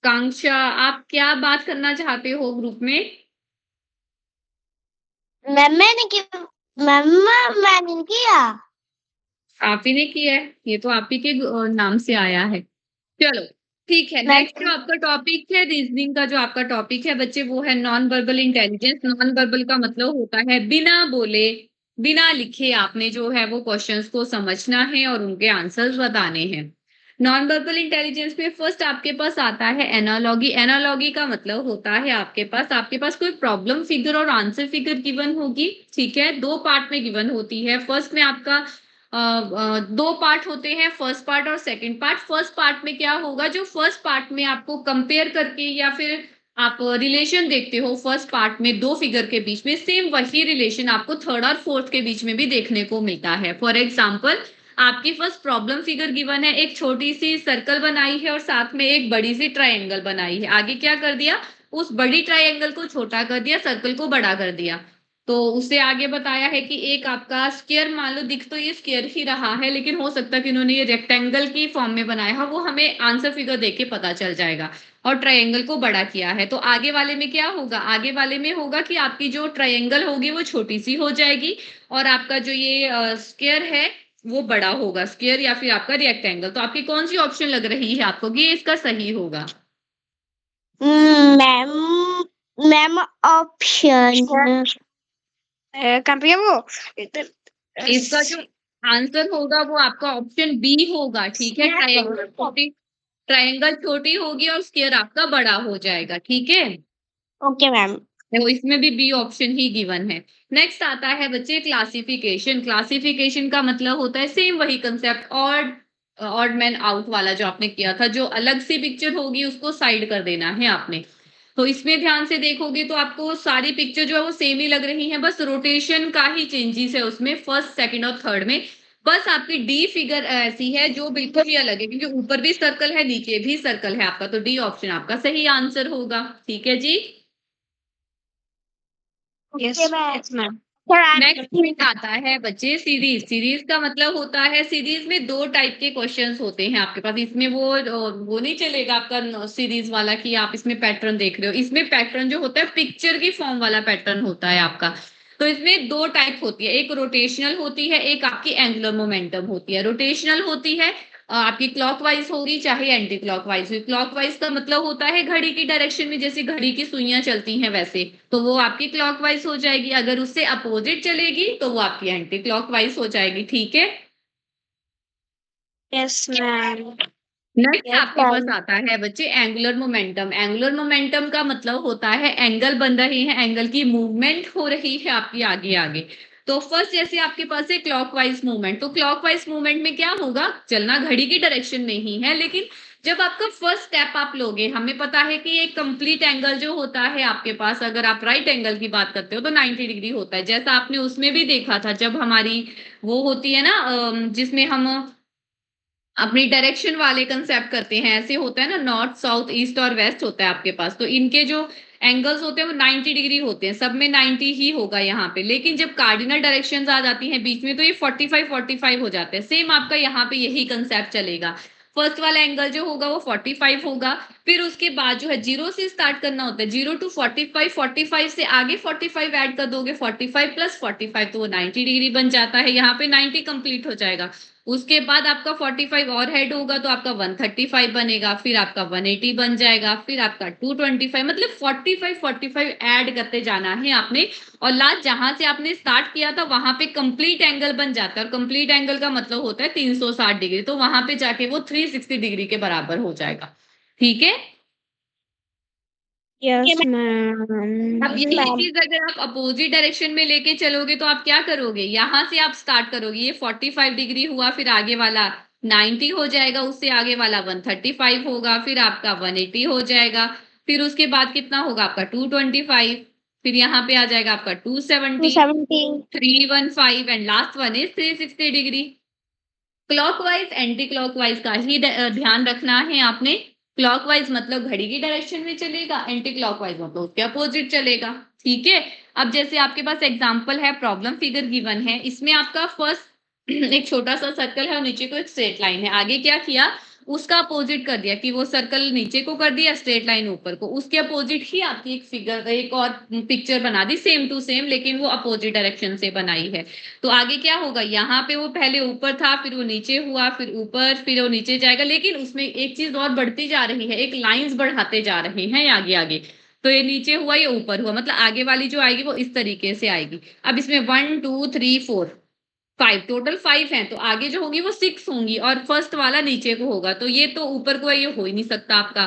कांक्षा, आप क्या बात करना चाहते हो ग्रुप में? मैम मैंने किया। आप ही ने किया है, ये तो आप ही के नाम से आया है। चलो ठीक है, मैम नेक्स्ट जो आपका टॉपिक है रीजनिंग का, जो आपका टॉपिक है बच्चे वो है non verbal intelligence. Non verbal का मतलब होता है बिना बोले, बिना लिखे आपने जो है वो क्वेश्चंस को समझना है और उनके आंसर्स बताने हैं। नॉन वर्बल इंटेलिजेंस में फर्स्ट आपके पास आता है एनालॉगी। एनालॉगी का मतलब होता है आपके पास कोई प्रॉब्लम फिगर और आंसर फिगर गिवन होगी, ठीक है, दो पार्ट में गिवन होती है। फर्स्ट में आपका दो पार्ट होते हैं, फर्स्ट पार्ट और सेकंड पार्ट। फर्स्ट पार्ट में क्या होगा, जो फर्स्ट पार्ट में आपको कंपेयर करके या फिर आप रिलेशन देखते हो फर्स्ट पार्ट में दो फिगर के बीच में, सेम वही रिलेशन आपको थर्ड और फोर्थ के बीच में भी देखने को मिलता है। फॉर एग्जाम्पल, आपकी फर्स्ट प्रॉब्लम फिगर गिवन है, एक छोटी सी सर्कल बनाई है और साथ में एक बड़ी सी ट्रायंगल बनाई है। आगे क्या कर दिया, उस बड़ी ट्रायंगल को छोटा कर दिया, सर्कल को बड़ा कर दिया। तो उससे आगे बताया है कि एक आपका स्क्वायर, मान लो दिख तो ये स्क्वायर ही रहा है, लेकिन हो सकता है कि उन्होंने ये रेक्टेंगल की फॉर्म में बनाया है, वो हमें आंसर फिगर देख के पता चल जाएगा। और ट्रायंगल को बड़ा किया है, तो आगे वाले में क्या होगा, आगे वाले में होगा कि आपकी जो ट्रायंगल होगी वो छोटी सी हो जाएगी और आपका जो ये स्क्वायर है वो बड़ा होगा, स्क्वायर या फिर आपका रेक्टेंगल। तो आपकी कौन सी ऑप्शन लग रही है आपको कि ये इसका सही होगा? मैम मैम ऑप्शन कहाँ पे है वो? इसका जो आंसर होगा वो आपका ऑप्शन बी होगा, ठीक है। ट्रायंगल छोटी होगी और स्क्वायर आपका बड़ा हो जाएगा, ठीक है। Okay ma'am. तो इसमें भी बी ऑप्शन ही गिवन है। नेक्स्ट आता है बच्चे क्लासिफिकेशन। क्लासिफिकेशन का मतलब होता है सेम वही कंसेप्ट, ऑड मैन आउट वाला जो आपने किया था, जो अलग सी पिक्चर होगी उसको साइड कर देना है आपने। तो इसमें ध्यान से देखोगे तो आपको सारी पिक्चर जो है वो सेम ही लग रही है, बस रोटेशन का ही चेंजेस है उसमें, फर्स्ट सेकंड और थर्ड में। बस आपकी डी फिगर ऐसी है जो बिल्कुल ही अलग है, क्योंकि ऊपर भी सर्कल है नीचे भी सर्कल है आपका, तो डी ऑप्शन आपका सही आंसर होगा, ठीक है जी। Yes ma'am. नेक्स्ट पॉइंट आता है बच्चे सीरीज। सीरीज का मतलब होता है, सीरीज में दो टाइप के क्वेश्चंस होते हैं आपके पास। इसमें वो नहीं चलेगा आपका सीरीज वाला कि आप इसमें पैटर्न देख रहे हो। इसमें पैटर्न जो होता है पिक्चर की फॉर्म वाला पैटर्न होता है आपका। तो इसमें दो टाइप होती है, एक रोटेशनल होती है, एक आपकी एंगुलर मोमेंटम होती है। रोटेशनल होती है आपकी क्लॉकवाइज होगी चाहे एंटी क्लॉकवाइज हुई। क्लॉकवाइज का मतलब होता है घड़ी की डायरेक्शन में, जैसे घड़ी की सुइयां चलती हैं वैसे, तो वो आपकी क्लॉकवाइज हो जाएगी। अगर उससे अपोजिट चलेगी तो वो आपकी एंटी क्लॉकवाइज हो जाएगी, ठीक है। Yes ma'am. नेक्स्ट आपके पास आता है बच्चे एंगुलर मोमेंटम। एंगुलर मोमेंटम का मतलब होता है एंगल बन रहे हैं, एंगल की मूवमेंट हो रही है आपकी आगे आगे। तो फर्स्ट जैसे आपके पास है क्लॉकवाइज मूवमेंट, तो क्लॉकवाइज मूवमेंट में क्या होगा, चलना घड़ी की डायरेक्शन में ही है, लेकिन जब आपका फर्स्ट स्टेप आप लोगे, हमें पता है कि एक कंप्लीट एंगल जो होता है आपके पास, अगर आप राइट एंगल की बात करते हो तो 90 डिग्री होता है, जैसा आपने उसमें भी देखा था जब हमारी वो होती है ना जिसमें हम अपनी डायरेक्शन वाले कंसेप्ट करते हैं, ऐसे होता है ना, नॉर्थ साउथ ईस्ट और वेस्ट होता है आपके पास, तो इनके जो एंगल्स होते हैं वो 90 डिग्री होते हैं, सब में 90 ही होगा यहाँ पे, लेकिन जब कार्डिनल डायरेक्शंस आ जाती हैं बीच में तो ये 45 45 हो जाते हैं। सेम आपका यहाँ पे यही कंसेप्ट चलेगा। फर्स्ट वाला एंगल जो होगा वो 45 होगा, फिर उसके बाद जो है जीरो से स्टार्ट करना होता है, 0 टू 45, 45 से आगे 45 ऐड कर दोगे, 45 प्लस 45 तो वो 90 डिग्री बन जाता है, यहाँ पे 90 कंप्लीट हो जाएगा। उसके बाद आपका 45 और हेड होगा तो आपका 135 बनेगा, फिर आपका 180 बन जाएगा, फिर आपका 225, मतलब 45 45 ऐड करते जाना है आपने। और लास्ट जहां से आपने स्टार्ट किया था वहां पे कंप्लीट एंगल बन जाता है, और कंप्लीट एंगल का मतलब होता है 360 डिग्री, तो वहां पे जाके वो 360 डिग्री के बराबर हो जाएगा। ठीक है। यस अब मैम। यही चीज अगर आप अपोजिट डायरेक्शन में लेके चलोगे तो आप क्या करोगे, यहां से आप स्टार्ट करोगे, ये 45 डिग्री हुआ, फिर आगे वाला 90 हो जाएगा, उससे आगे वाला 135 होगा, फिर आपका 180 हो जाएगा, फिर उसके बाद कितना होगा आपका 225, फिर यहाँ पे आ जाएगा आपका 270, 270। 315 and last one is 360 degree. Clockwise anti clockwise का ही ध्यान रखना है आपने। क्लॉकवाइज मतलब घड़ी की डायरेक्शन में चलेगा, एंटी क्लॉकवाइज मतलब उसके अपोजिट चलेगा। ठीक है। अब जैसे आपके पास एग्जांपल है, प्रॉब्लम फिगर गिवन है, इसमें आपका फर्स्ट एक छोटा सा सर्कल है और नीचे को एक स्ट्रेट लाइन है, आगे क्या किया, उसका अपोजिट कर दिया, कि वो सर्कल नीचे को कर दिया, स्ट्रेट लाइन ऊपर को, उसके अपोजिट ही आपकी एक फिगर, एक और पिक्चर बना दी सेम टू सेम, लेकिन वो अपोजिट डायरेक्शन से बनाई है। तो आगे क्या होगा, यहाँ पे वो पहले ऊपर था, फिर वो नीचे हुआ, फिर ऊपर, फिर वो नीचे जाएगा, लेकिन उसमें एक चीज और बढ़ती जा रही है, एक लाइंस बढ़ाते जा रहे हैं आगे आगे। तो ये नीचे हुआ, ये ऊपर हुआ, मतलब आगे वाली जो आएगी वो इस तरीके से आएगी। अब इसमें 1 2 3 4 5, टोटल 5 है, तो आगे जो होंगी वो 6 होंगी, और फर्स्ट वाला नीचे को होगा, तो ये तो ऊपर को है, ये हो ही नहीं सकता आपका।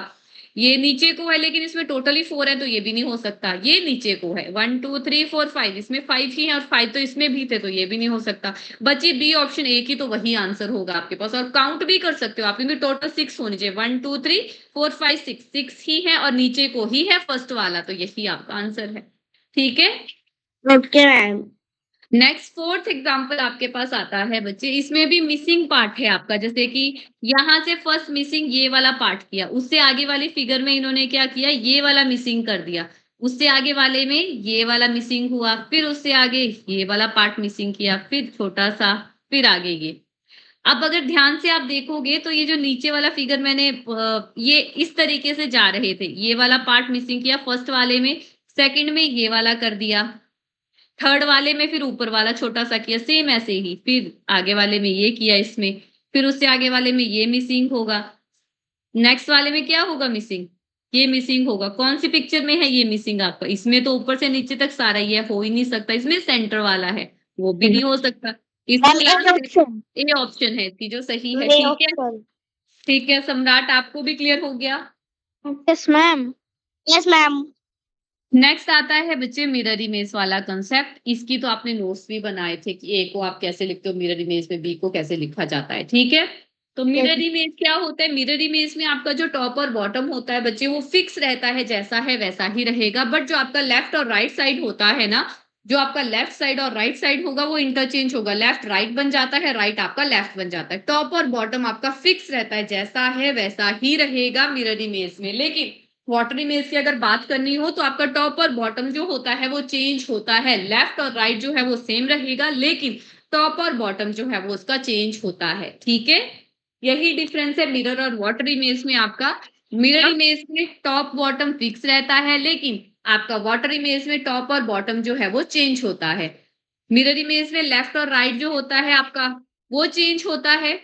ये नीचे को है लेकिन इसमें टोटली 4 है, तो ये भी नहीं हो सकता। ये नीचे को है, 1 2 3 4 5, इसमें 5 ही है, और 5 तो इसमें भी थे, तो ये भी नहीं हो सकता। बची बी ऑप्शन, एक ही, तो वही आंसर होगा आपके पास। और काउंट भी कर सकते हो आप, क्योंकि टोटल 6 होनी चाहिए, 1 2 3 4 5 6, 6 ही है, और नीचे को ही है फर्स्ट वाला, तो यही आपका आंसर है। ठीक है। Okay ma'am. Next fourth example आपके पास आता है बच्चे, इसमें भी मिसिंग पार्ट है आपका, जैसे कि यहां से फर्स्ट मिसिंग ये वाला पार्ट किया, उससे आगे वाली फिगर में इन्होंने क्या किया, ये वाला मिसिंग कर दिया, उससे आगे वाले में ये वाला मिसिंग हुआ, फिर उससे आगे ये वाला पार्ट मिसिंग किया, फिर छोटा सा, फिर आगे ये। अब अगर ध्यान से आप देखोगे तो ये जो नीचे वाला फिगर मैंने ये इस तरीके से जा रहे थे, ये वाला पार्ट मिसिंग किया फर्स्ट वाले में, सेकंड में ये वाला कर दिया, थर्ड वाले में फिर ऊपर वाला छोटा सा किया, सेम ऐसे ही, फिर आगे वाले में ये किया इसमें, फिर उससे आगे वाले में ये मिसिंग होगा, नेक्स्ट वाले में क्या होगा, मिसिंग, ये मिसिंग होगा। कौन सी पिक्चर में है ये मिसिंग आपका, इसमें तो ऊपर से नीचे तक सारा ये हो ही नहीं सकता, इसमें सेंटर वाला है, वो भी नहीं हो सकता। इसमें मैम ए लास्ट ऑप्शन। ये ऑप्शन है इसकी जो सही है। ए ठीक है। ऑप्शन। ठीक है सम्राट, आपको भी क्लियर हो गया। Yes ma'am. Yes ma'am. Next आता है बच्चे मिरर इमेज वाला कंसेप्ट, इसकी तो आपने नोट्स भी बनाए थे कि ए को आप कैसे लिखते हो मिरर इमेज में, बी को कैसे लिखा जाता है। ठीक है। तो मिरर इमेज क्या होता है, मिरर इमेज में आपका जो टॉप और बॉटम होता है बच्चे वो फिक्स रहता है, जैसा है वैसा ही रहेगा, बट जो आपका लेफ्ट और राइट साइड होता है ना, जो आपका लेफ्ट साइड और राइट साइड होगा वो इंटरचेंज होगा, लेफ्ट राइट बन जाता है, राइट आपका लेफ्ट बन जाता है। टॉप और बॉटम आपका फिक्स रहता है, जैसा है वैसा ही रहेगा मिरर इमेज में। लेकिन वाटर इमेज की अगर बात करनी हो तो आपका टॉप और बॉटम जो होता है वो चेंज होता है, लेफ्ट और राइट जो है वो सेम रहेगा, लेकिन टॉप और बॉटम जो है वो उसका चेंज होता है। ठीक है। यही डिफरेंस है मिरर और वाटर इमेज में आपका। मिरर इमेज में टॉप बॉटम फिक्स रहता है, लेकिन आपका वाटर इमेज में टॉप और बॉटम जो है वो चेंज होता है। मिरर इमेज में लेफ्ट और राइट जो होता है आपका वो चेंज होता है,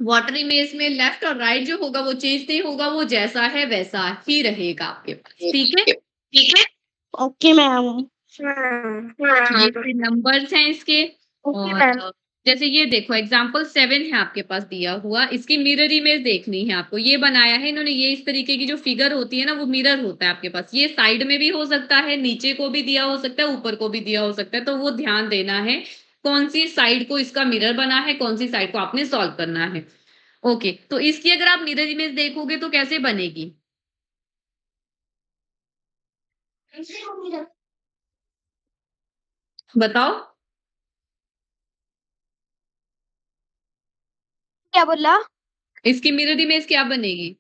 वाटर इमेज में लेफ्ट और राइट जो होगा वो चेंज नहीं होगा, वो जैसा है वैसा ही रहेगा आपके पास। ठीक है। ठीक है। Okay ma'am. ये नंबर्स हैं इसके। ओके और मैम। जैसे ये देखो एग्जांपल 7 है आपके पास दिया हुआ, इसकी मिरर इमेज देखनी है आपको, ये बनाया है इन्होंने, ये इस तरीके की जो फिगर होती है ना वो मिरर होता है आपके पास, ये साइड में भी हो सकता है, नीचे को भी दिया हो सकता है, ऊपर को भी दिया हो सकता है, तो वो ध्यान देना है कौन सी साइड को इसका मिरर बना है, कौन सी साइड को आपने सॉल्व करना है। ओके, तो इसकी अगर आप मिरर इमेज देखोगे तो कैसे बनेगी, बताओ। क्या बोला? इसकी मिरर इमेज क्या बनेगी?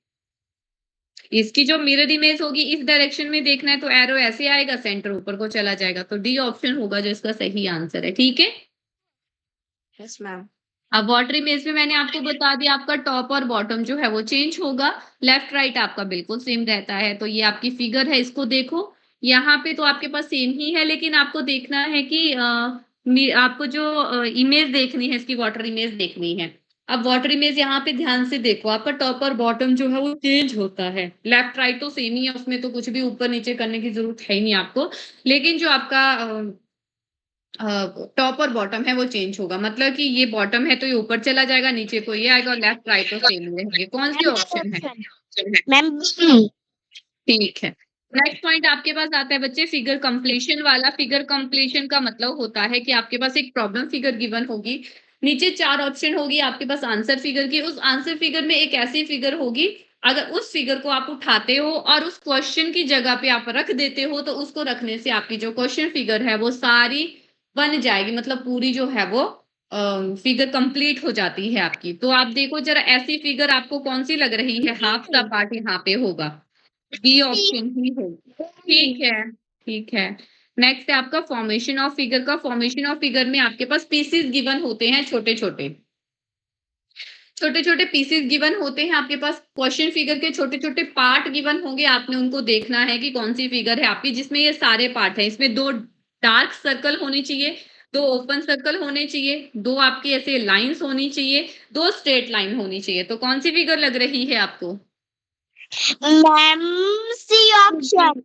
इसकी जो मिरर इमेज होगी इस डायरेक्शन में देखना है तो एरो ऐसे आएगा, सेंटर ऊपर को चला जाएगा। तो डी ऑप्शन होगा जो इसका सही आंसर है। ठीक है? Yes ma'am. अब वाटर इमेज में मैंने आपको बता दिया आपका टॉप और बॉटम जो है वो चेंज होगा, लेफ्ट राइट आपका बिल्कुल सेम रहता है। तो ये आपकी फिगर है, इसको देखो। यहाँ पे तो आपके पास सेम ही है, लेकिन आपको देखना है कि आपको जो इमेज देखनी है, इसकी वाटर इमेज देखनी है। अब वाटर इमेज यहाँ पे ध्यान से देखो, आपका टॉप और बॉटम जो है वो चेंज होता है। लेफ्ट राइट तो सेम ही है, उसमें तो कुछ भी ऊपर नीचे करने की जरूरत है ही नहीं आपको। लेकिन जो आपका टॉप और बॉटम है वो चेंज होगा, मतलब कि ये बॉटम है तो ये ऊपर चला जाएगा, नीचे को ये आएगा और लेफ्ट राइट तो सेम रहेंगे। कौन सी ऑप्शन है? मैम ठीक है। नेक्स्ट पॉइंट आपके पास आता है बच्चे फिगर कंप्लीशन वाला। फिगर कंप्लीशन का मतलब होता है कि आपके पास एक प्रॉब्लम फिगर गिवन होगी, नीचे 4 ऑप्शन होगी आपके पास आंसर फिगर की। उस आंसर फिगर में एक ऐसी फिगर होगी, अगर उस फिगर को आप उठाते हो और उस क्वेश्चन की जगह पे आप रख देते हो तो उसको रखने से आपकी जो क्वेश्चन फिगर है वो सारी बन जाएगी, मतलब पूरी जो है वो फिगर कंप्लीट हो जाती है आपकी। तो आप देखो जरा, ऐसी फिगर आपको कौन सी लग रही है? हाफ का पार्ट यहाँ पे होगा, बी ऑप्शन ही होगा। ठीक है, ठीक है। नेक्स्ट है आपका फॉर्मेशन ऑफ फिगर का। फॉर्मेशन ऑफ फिगर में आपके पास पीसेस गिवन होते हैं, छोटे छोटे छोटे छोटे पीसेस गिवन होते हैं आपके पास। क्वेश्चन फिगर के छोटे छोटे पार्ट गिवन होंगे, आपने उनको देखना है कि कौन सी फिगर है आपकी जिसमें ये सारे पार्ट है। इसमें 2 डार्क सर्कल होने चाहिए, 2 ओपन सर्कल होने चाहिए, 2 आपकी ऐसे लाइंस होनी चाहिए, 2 स्ट्रेट लाइन होनी चाहिए। तो कौन सी फिगर लग रही है आपको? Ma'am C option.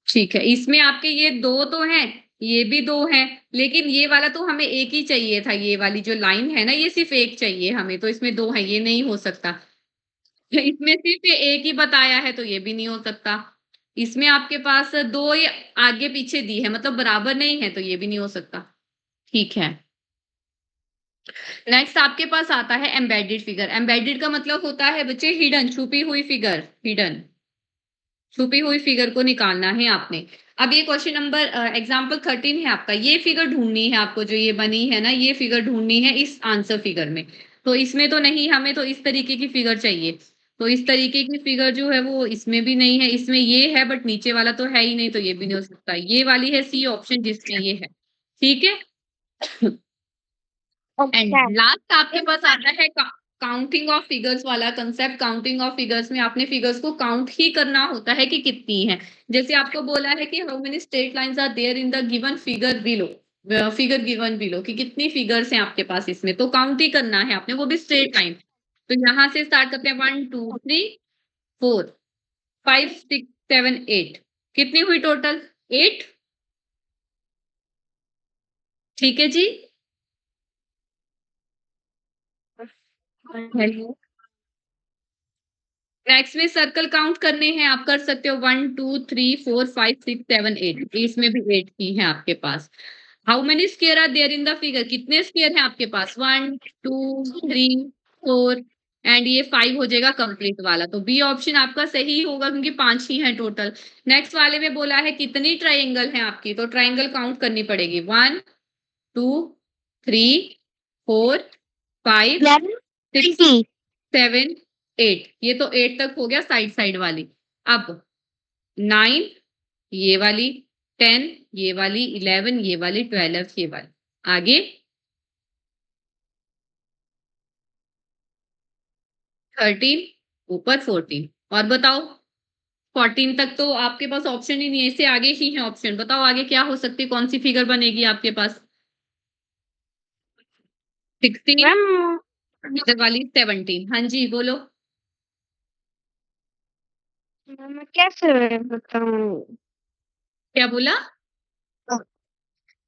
ठीक है, इसमें आपके ये 2 तो हैं, ये भी 2 हैं, लेकिन ये वाला तो हमें एक ही चाहिए था। ये वाली जो लाइन है ना, ये सिर्फ एक चाहिए हमें, तो इसमें 2 है, ये नहीं हो सकता। इसमें सिर्फ ये एक ही बताया है तो ये भी नहीं हो सकता। इसमें आपके पास 2 ये आगे पीछे दी है, मतलब बराबर नहीं है, तो ये भी नहीं हो सकता। ठीक है। नेक्स्ट आपके पास आता है एम्बेडेड फिगर। एम्बेडेड का मतलब होता है बच्चे हिडन, छुपी हुई फिगर। हिडन, छुपी हुई फिगर को निकालना है आपने। अब ये क्वेश्चन नंबर एग्जाम्पल 13 है आपका। ये फिगर ढूंढनी है आपको, जो ये बनी है ना, ये फिगर ढूंढनी है इस आंसर फिगर में। तो इसमें तो नहीं, हमें तो इस तरीके की फिगर चाहिए। तो इस तरीके की फिगर जो है वो इसमें भी नहीं है, इसमें ये है बट नीचे वाला तो है ही नहीं, तो ये भी नहीं हो सकता। ये वाली है सी ऑप्शन जिसमें ये है। ठीक है। And okay. लास्ट आपके पास आता है काउंटिंग ऑफ फिगर्स वाला कंसेप्ट। काउंटिंग ऑफ फिगर्स में आपने फिगर्स को काउंट ही करना होता है कि कितनी है। जैसे आपको बोला है कि how many straight lines are there in the given figure below, figure given below, कि कितनी फिगर्स हैं आपके पास, इसमें तो काउंट ही करना है आपने, वो भी स्ट्रेट लाइन। तो यहां से स्टार्ट करते हैं, 1 2 3 4 5 6 7 8। कितनी हुई टोटल? 8। ठीक है जी। हेलो। नेक्स्ट में सर्कल काउंट करने हैं, आप कर सकते हो 1 2 3 4 5 6 7 8। इसमें भी 8 ही है आपके पास। How many square are there in the figure? कितने स्क्वायर हैं आपके पास? 1 2 3 4 एंड ये 5 हो जाएगा कंप्लीट वाला। तो बी ऑप्शन आपका सही होगा क्योंकि 5 ही है टोटल। नेक्स्ट वाले में बोला है कितनी ट्राइंगल है आपकी, तो ट्राइंगल काउंट करनी पड़ेगी। 1 2 3 4 5 मैम 6 20। 7 8। ये तो 8 तक हो गया साइड साइड वाली। अब 9 ये वाली, 10 ये वाली, 11 ये वाली, 12 ये वाली। आगे 13, ऊपर 14। और बताओ, 14 तक तो आपके पास ऑप्शन ही नहीं है, इससे आगे ही है ऑप्शन। बताओ आगे क्या हो सकती है, कौन सी फिगर बनेगी आपके पास? 16, मैम इधर वाली 17। हाँ जी बोलो। मैं कैसे बताऊँ? क्या बोला?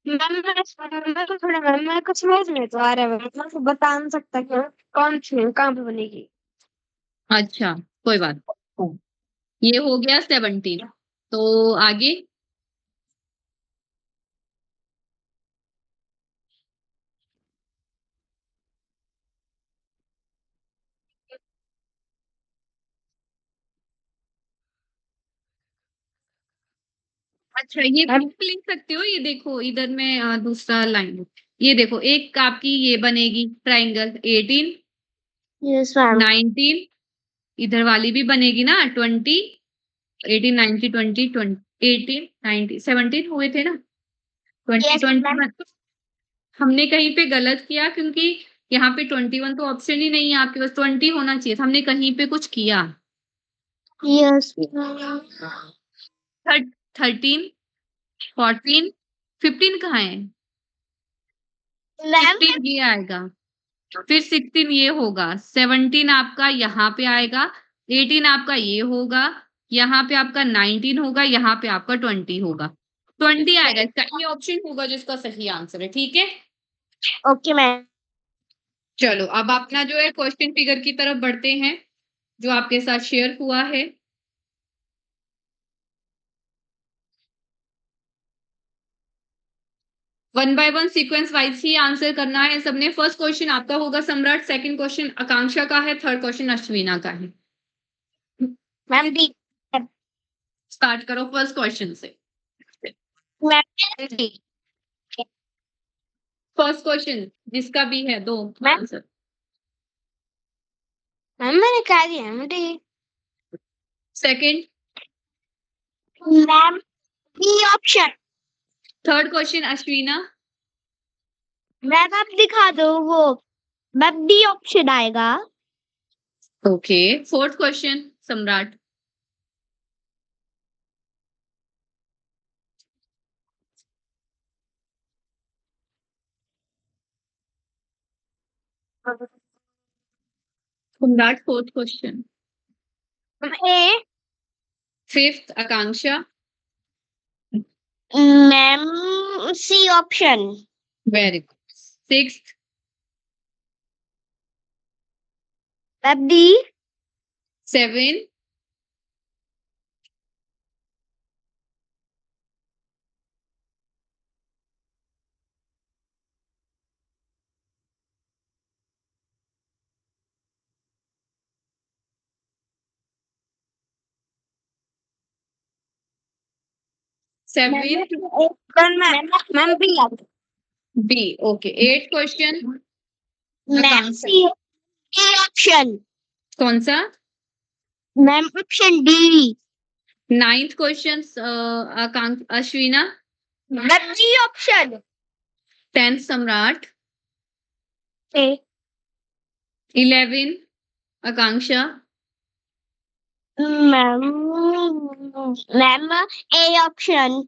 मैम मेरे को थोड़ा मैम मेरे को समझ नहीं तो आ रहा है, मतलब को बता नहीं सकता क्या कौन सी कहाँ पे बनेगी। अच्छा, कोई बात नहीं। ये हो गया 17। तो आगे अच्छा, ये मैम ग्रुप लिख सकते हो। ये देखो इधर में दूसरा लाइन, ये देखो एक आपकी ये बनेगी ट्राइंगल 18, यस मैम। 19 इधर वाली भी बनेगी ना 20 18 19 20 18 19 17 हुए थे ना 20 यस 21 हमने कहीं पे गलत किया क्योंकि यहाँ पे 21 तो ऑप्शन ही नहीं है आपके पास 20 होना चाहिए था हमने कहीं पे कुछ किया यस 13 14 15 कहाँ है मैम 15 ये आएगा फिर 16 ये होगा 17 आपका यहाँ पे आएगा 18 आपका ये होगा यहाँ पे आपका 19 होगा यहाँ पे आपका 20 होगा 20 आएगा इसका ये ऑप्शन होगा जिसका सही आंसर है ठीक है ओके मैम। चलो अब अपना जो है क्वेश्चन फिगर की तरफ बढ़ते हैं जो आपके साथ शेयर हुआ है one by one sequence wise he answer करना है सबने फर्स्ट क्वेश्चन आपका होगा सम्राट सेकंड क्वेश्चन आकांक्षा का है थर्ड क्वेश्चन अश्विना का है मैम डी स्टार्ट करो फर्स्ट क्वेश्चन से मैम डी फर्स्ट क्वेश्चन जिसका भी है दो मैम आंसर मैम मैंने कहा दिया ma'am D second ma'am B option. Third question Ashwina ma'am आप दिखा दो वो मैम डी ऑप्शन आएगा। Okay fourth question Samrat Samrat fourth question A fifth Akanksha ma'am C option. Very good sixth ma'am D seven 7 ma'am B B okay eight question ma'am C A option. कौन सा ma'am option D ninth question Ashwina ma'am ji option. 10th Samrat A 11 Akanksha ma'am ma'am A option.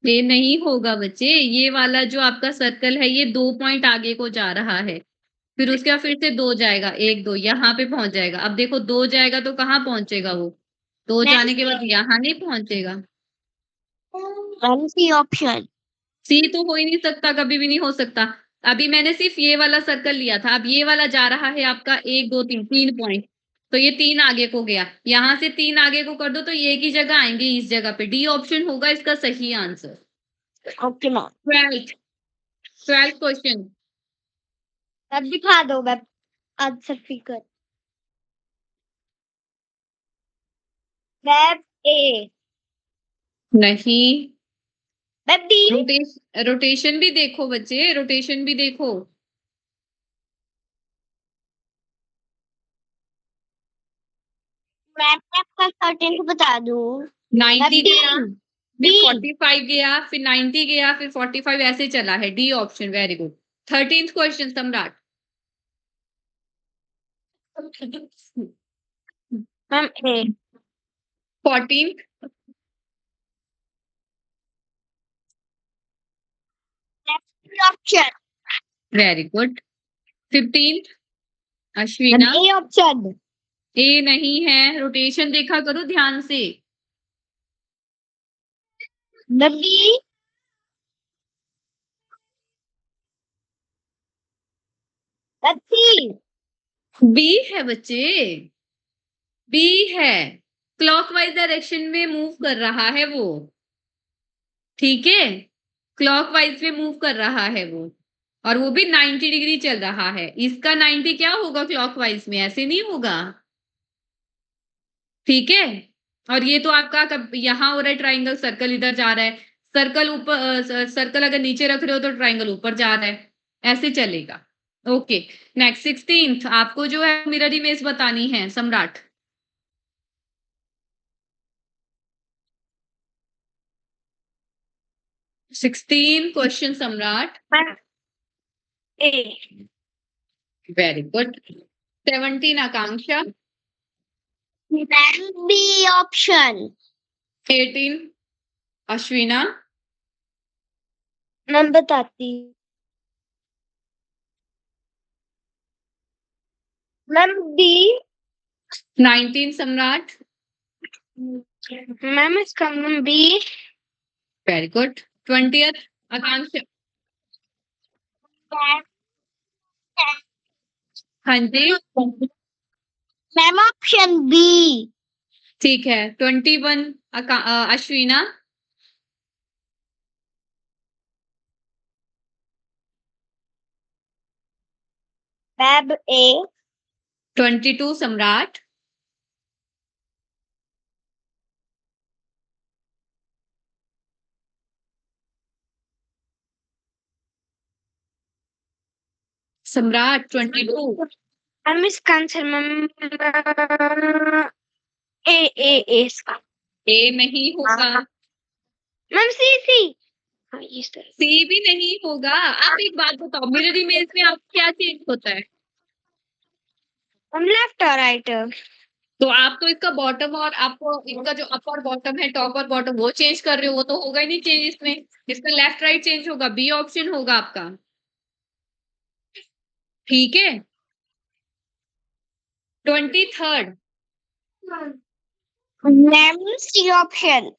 ये नहीं होगा बच्चे ये वाला जो आपका सर्कल है ये 2 पॉइंट आगे को जा रहा है फिर उसके बाद फिर से 2 जाएगा 1 2 यहाँ पे पहुंच जाएगा अब देखो 2 जाएगा तो कहाँ पहुंचेगा वो 2 जाने के बाद यहाँ नहीं पहुंचेगा मैम सी ऑप्शन। सी तो हो ही नहीं सकता कभी भी नहीं हो सकता अभी मैंने सिर्फ ये वाला सर्कल लिया था अब ये वाला जा रहा है आपका 1 2 3 3 पॉइंट तो ये 3 आगे को गया यहाँ से 3 आगे को कर दो तो ये की जगह आएंगे इस जगह पे डी ऑप्शन होगा इसका सही answer okay ma'am. 12th question अब दिखा दो मैम आंसर फिगर। मैम ए नहीं मैम डी रोटेशन भी देखो बच्चे रोटेशन भी देखो मैम आपका सर्टेन बता दूं 90 गया डी फिर 45 गया फिर 90 गया फिर 45 ऐसे चला है D option very good 13th question Samrat ma'am ए 14th option. Very good 15th अश्विना ए ऑप्शन। ए नहीं है रोटेशन देखा करो ध्यान से ma'am B ma'am C B है बच्चे बी है क्लॉकवाइज डायरेक्शन में मूव कर रहा है वो ठीक है क्लॉकवाइज में मूव कर रहा है वो और वो भी 90 डिग्री चल रहा है इसका 90 क्या होगा क्लॉकवाइज में ऐसे नहीं होगा ठीक है और ये तो आपका यहाँ हो रहा है ट्राइंगल सर्कल इधर जा रहा है सर्कल ऊपर सर्कल अगर नीचे रख रहे हो तो ट्राइंगल ऊपर जा रहा है ऐसे चलेगा ओके, नेक्स्ट 16th आपको जो है मिरर इमेज बतानी है सम्राट। 16 question Samrat. Ma'am A. Very good. 17 Akanksha. Ma'am B option. 18 Ashwina. Ma'am बताती हूँ। Ma'am B. 19 सम्राट। मैम इसका ma'am B. Very good. 20th Akanksha. हाँ जी, मैम ऑप्शन बी। ठीक है। 21 अश्विना। मैम ए। 22 सम्राट। सम्राट 22। मैम इसका आंसर मैम ए इसका। ए नहीं होगा। मैम सी सी। हाँ इस तरह। सी भी नहीं होगा। आप एक बात बताओ, मिरर इमेज में आप क्या चेंज होता है? मैम लेफ्ट और राइट। तो आप तो इसका बॉटम और आपको इसका जो अप और बॉटम है, टॉप और बॉटम, वो चेंज कर रहे हो, वो तो होगा ही नहीं चेंज इसमें। इसका लेफ्ट राइट चेंज होगा, बी ऑप्शन होगा आपका। ठीक है। 23rd। Ma'am C option.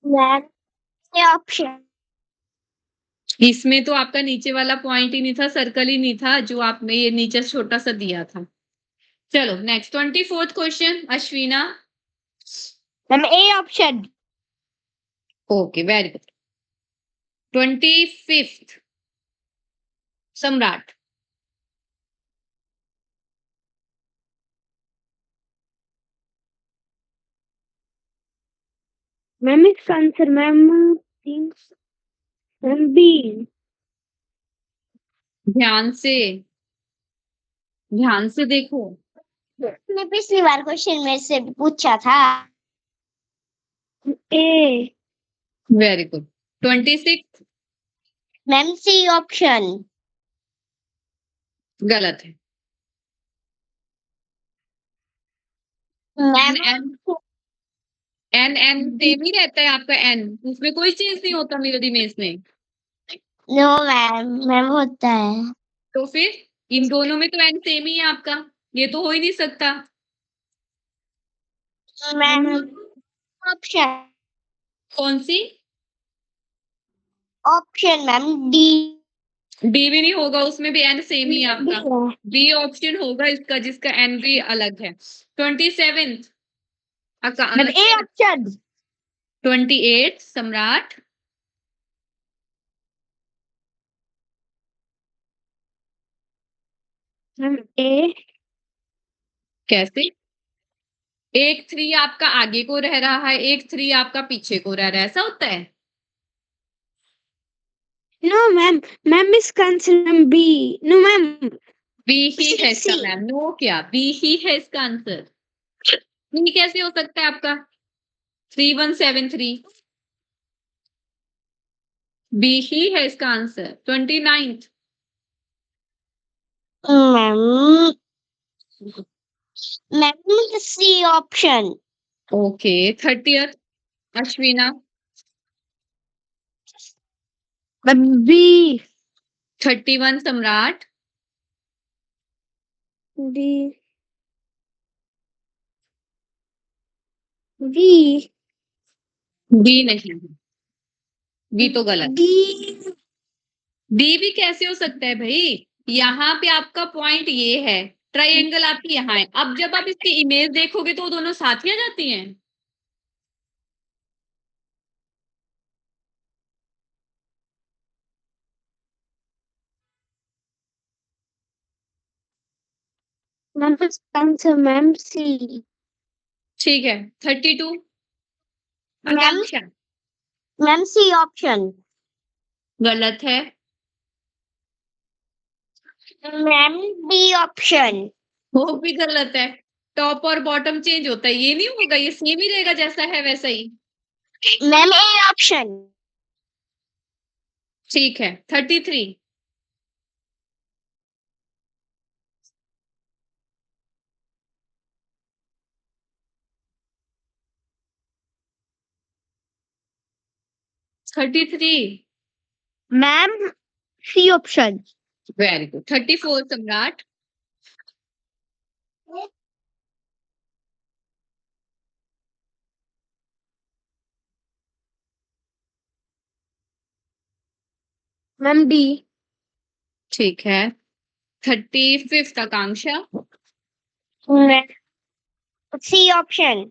Ma'am C option. इसमें तो आपका नीचे वाला पॉइंट ही नहीं था, सर्कल ही नहीं था, जो आपने ये नीचे छोटा सा दिया था। चलो next 24th question Ashwina. Ma'am A option. Okay very good. 25th Samrat. Ma'am इसका आंसर मैम मैम बी। ध्यान से, ध्यान से देखो। ने पिछली बार क्वेश्चन मेरे से पूछा था। A. Very good. 26 ma'am C option. गलत है। Ma'am N N N N same ही रहता है आपका एन, उसमें कोई चेंज नहीं होता मेरे इमेज में। नो मैम मैम होता है। तो फिर इन दोनों में तो एन सेम ही है आपका, ये तो हो ही नहीं सकता। Ma'am option. कौन सी? Option ma'am D. डी भी नहीं होगा, उसमें भी एन सेम ही है आपका। बी ऑप्शन होगा इसका, जिसका एन भी अलग है। 27th ma'am A option. 28 सम्राट। मैम ए। कैसे? एक 3 आपका आगे को रह रहा है, एक 3 आपका पीछे को रह रहा है, ऐसा होता है? नो मैम मैम इसका answer ma'am B. No ma'am B ही है इसका सी। मैम, नो क्या, बी ही है इसका आंसर। बी कैसे हो सकता है आपका? 3173 बी ही है इसका answer. 29th ma'am ma'am C option. Okay. 30th Ashwina. Ma'am B. 31 Samrat. B. B. B नहीं, बी तो गलत। डी। डी भी कैसे हो सकता है भाई? यहाँ पे आपका पॉइंट ये है, ट्राइंगल आपकी यहाँ है, अब जब आप इसकी इमेज देखोगे तो वो दोनों साथ ही आ जाती हैं। मैम इसका आंसर मैम सी। ठीक है 32 ma'am Akanksha ma'am C option. गलत है। Ma'am B option. वो भी गलत है। टॉप और बॉटम चेंज होता है, ये नहीं होगा, ये सेम ही रहेगा जैसा है वैसा ही। Ma'am A option. ठीक है 33 33 ma'am C option. Very good 34 Samrat ma'am D. ठीक है 35 आकांक्षा सी ऑप्शन।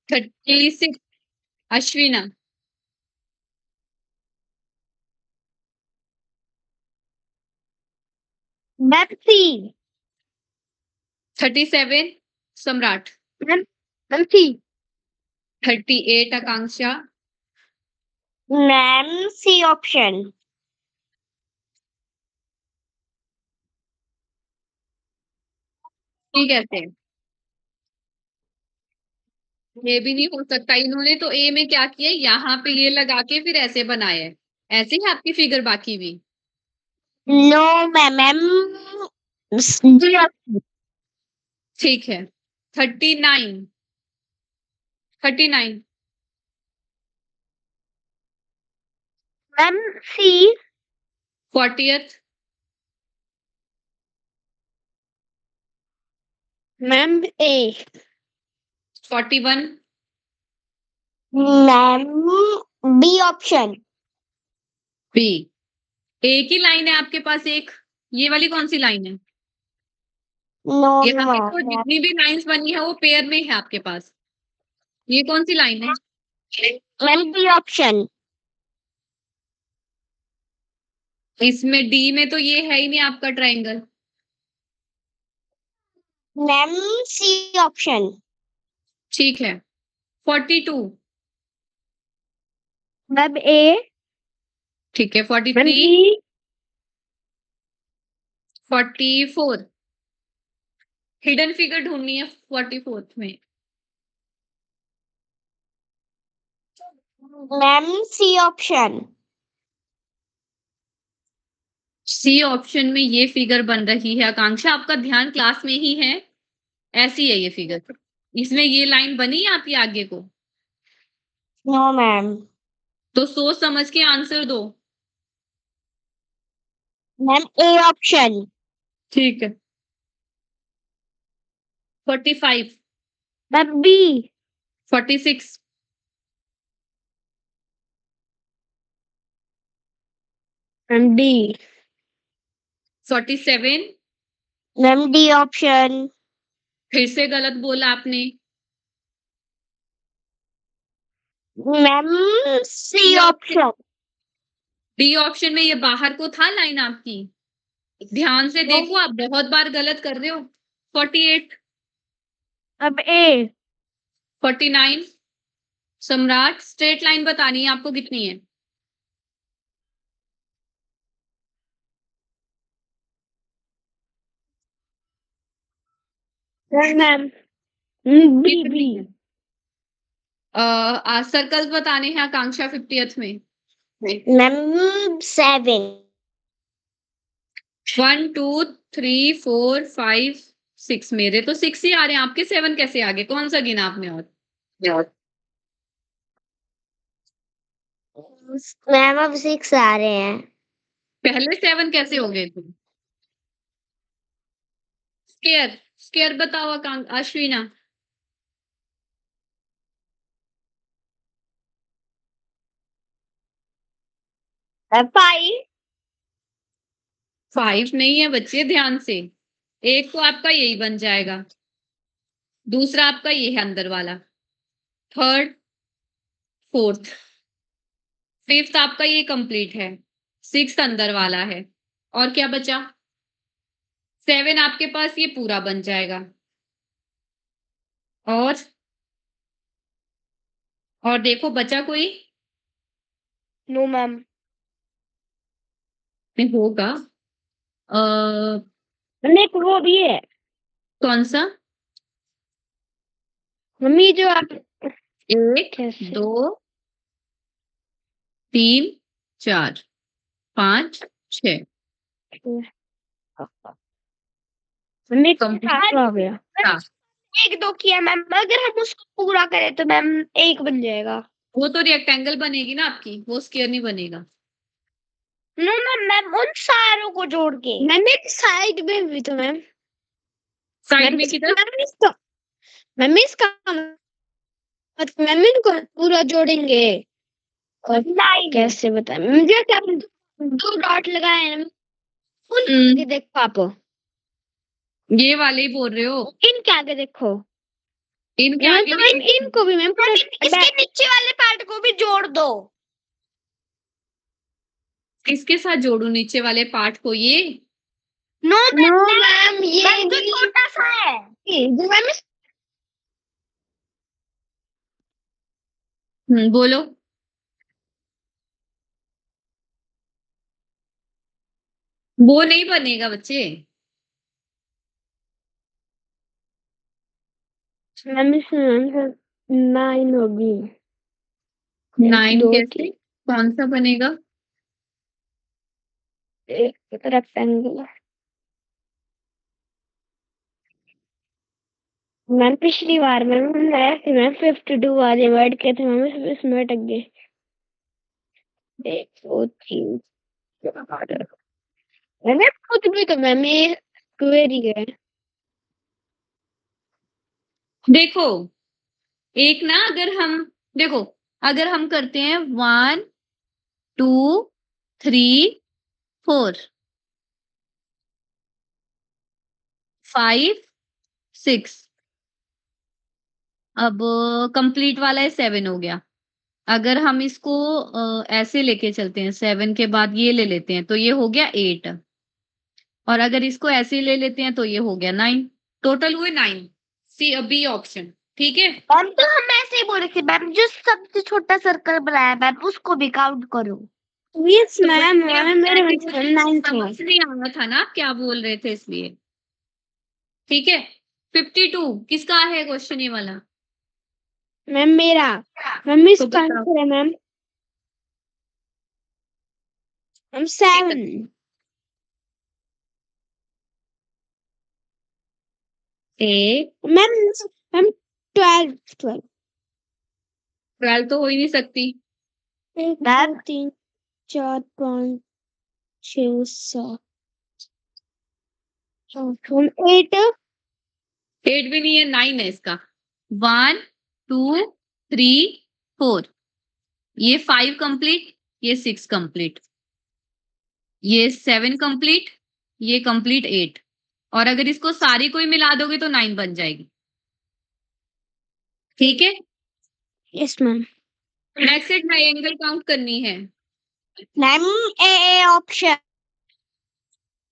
36 अश्विना मैम सी। 37 सम्राट मैम मैम सी। 38 आकांक्षा मैम सी ऑप्शन। ठीक है, ये भी नहीं हो सकता। इन्होंने तो ए में क्या किया, यहाँ पे ये लगा के फिर ऐसे बनाया है। ऐसे ही आपकी फिगर बाकी भी। No ma'am D option. ठीक है 39 39 ma'am C. 40th ma'am A. 41 ma'am B option. B. एक ही लाइन है आपके पास, एक ये वाली कौन सी लाइन है? नो यहाँ पे तो मैम। जितनी भी लाइंस बनी है वो पेयर में है आपके पास। ये कौन सी लाइन है? Ma'am D option. इसमें डी में तो ये है ही नहीं आपका ट्रायंगल। Ma'am C option. ठीक है 42 मैम ए। ठीक है मैम 43 बी। 44 हिडन फिगर ढूंढनी है 44th में। Ma'am C option. C option में ये फिगर बन रही है। आकांक्षा आपका ध्यान क्लास में ही है, ऐसी है ये फिगर। इसमें ये लाइन बनी है आपकी आगे को, नो मैम। तो सोच समझ के आंसर दो। Ma'am A option. ठीक है 45 ma'am B. 46 ma'am D. 47 ma'am D option. फिर से गलत बोला आपने। Ma'am C option. D option में ये बाहर को था लाइन आपकी, ध्यान से देखो, आप बहुत बार गलत कर रहे हो। 48 अब ए। 49 सम्राट स्ट्रेट लाइन बतानी है आपको कितनी है? मैम बी कितनी बी। है? सर्कल्स बताने हैं आकांक्षा 50th में। मैम 7। 1 2 3 4 5 6 मेरे तो 6 ही आ रहे हैं, आपके 7 कैसे आ गए? कौन सा गिना आपने? और मैम अब 6 आ रहे हैं। पहले 7 कैसे हो गए थे? स्केयर स्केयर बताओ अश्विना। 5। 5 नहीं है बच्चे, ध्यान से। एक तो आपका यही बन जाएगा, दूसरा आपका ये है अंदर वाला, थर्ड फोर्थ, फिफ्थ आपका ये कंप्लीट है, सिक्स्थ अंदर वाला है, और क्या बचा? 7 आपके पास ये पूरा बन जाएगा। और देखो बचा कोई नो मैम। में होगा। मम्मी एक वो भी है कौन सा? मम्मी जो आप 1 कैसे 2 3 4 5 6 मम्मी कंप्लीट हो गया। था। एक दो किया मैम, अगर हम उसको पूरा करें तो मैम एक बन जाएगा। वो तो रेक्टेंगल बनेगी ना आपकी, वो स्क्वायर नहीं बनेगा। नो मैम, मैम उन सारों को जोड़ के मैम एक साइड में भी तो मैम साइड में किधर? मैम इसका मैम इनको पूरा जोड़ेंगे और कैसे बताएं मुझे क्या, दो डॉट लगाए हैं उनके देखो आप, ये वाले ही बोल रहे हो? इनके आगे देखो, इनके मैम आगे तो भी मैम इनको भी मैम पूरा इसके नीचे वाले पार्ट को भी जोड़ दो। किसके साथ जोड़ू नीचे वाले पार्ट को? ये नो मैम ये जो छोटा सा है जो मैम बोलो। वो नहीं बनेगा बच्चे। मैम इसमें आंसर 9 होगी। 9 दो कैसे? कौन सा बनेगा? एक रेक्टेंगल। मैम पिछली बार मैम मैम 52 वाले वर्ड के थे मैम, इसमें अटक गए। 1 2 3 मैम खुद भी तो मैम ये क्वेरी है। देखो एक ना, अगर हम देखो, अगर हम करते हैं 1 2 3 4 5 6, अब कंप्लीट वाला है 7 हो गया। अगर हम इसको ऐसे लेके चलते हैं, 7 के बाद ये ले लेते हैं तो ये हो गया 8, और अगर इसको ऐसे ही ले लेते हैं तो ये हो गया 9। टोटल हुए 9। सी बी ऑप्शन ठीक है। मैम तो हम ऐसे ही बोल रहे थे मैम, जो सबसे छोटा सर्कल बनाया मैम उसको भी काउंट करो। यस तो मैम मेरे मन मुझे से 9 थे। समझ नहीं आ रहा था ना आप क्या बोल रहे थे, इसलिए। ठीक है, 52 किसका है क्वेश्चन ये वाला? मैम मेरा मैम तो इसका बताओ। आंसर है मैम 7। एक मैम मैम 12 12 तो हो ही नहीं सकती। 1 2 3 4 5 6 7 8 8 भी नहीं है, 9 है इसका। 1 2 3 4, ये 5 कंप्लीट, ये 6 कंप्लीट, ये 7 कंप्लीट, ये कंप्लीट 8, और अगर इसको सारी को ही मिला दोगे तो 9 बन जाएगी। ठीक है, यस मैम। नेक्स्ट से ट्रायंगल काउंट करनी है। मैम ए ऑप्शन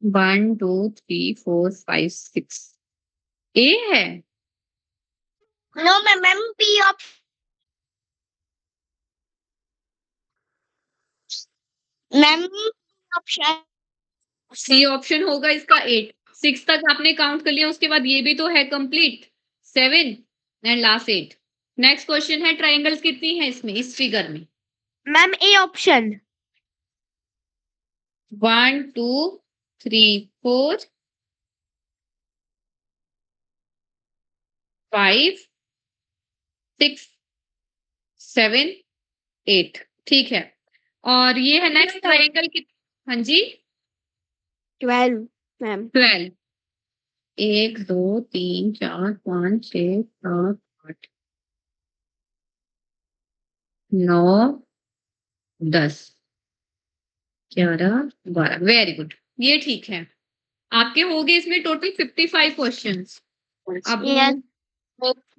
1 2 3 4 5 6, ए है। No ma'am B option ma'am option C option होगा इसका 8। 6 तक आपने काउंट कर लिया, उसके बाद ये भी तो है complete, 7 and last 8। Next question है, ट्रायंगल्स कितनी है इसमें, इस फिगर में? मैम ए ऑप्शन 1 2 3 4 5 6 7 8, ठीक है। और ये है नेक्स्ट ट्रायंगल की। हाँ जी, 12 मैम 12। 1 2 3 4 5 6 7 8 9 10 11 12, वेरी गुड, ये ठीक है। आपके हो गए इसमें टोटल 55 क्वेश्चंस। अब यस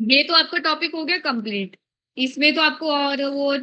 ये तो आपका टॉपिक हो गया कंप्लीट। इसमें तो आपको और वो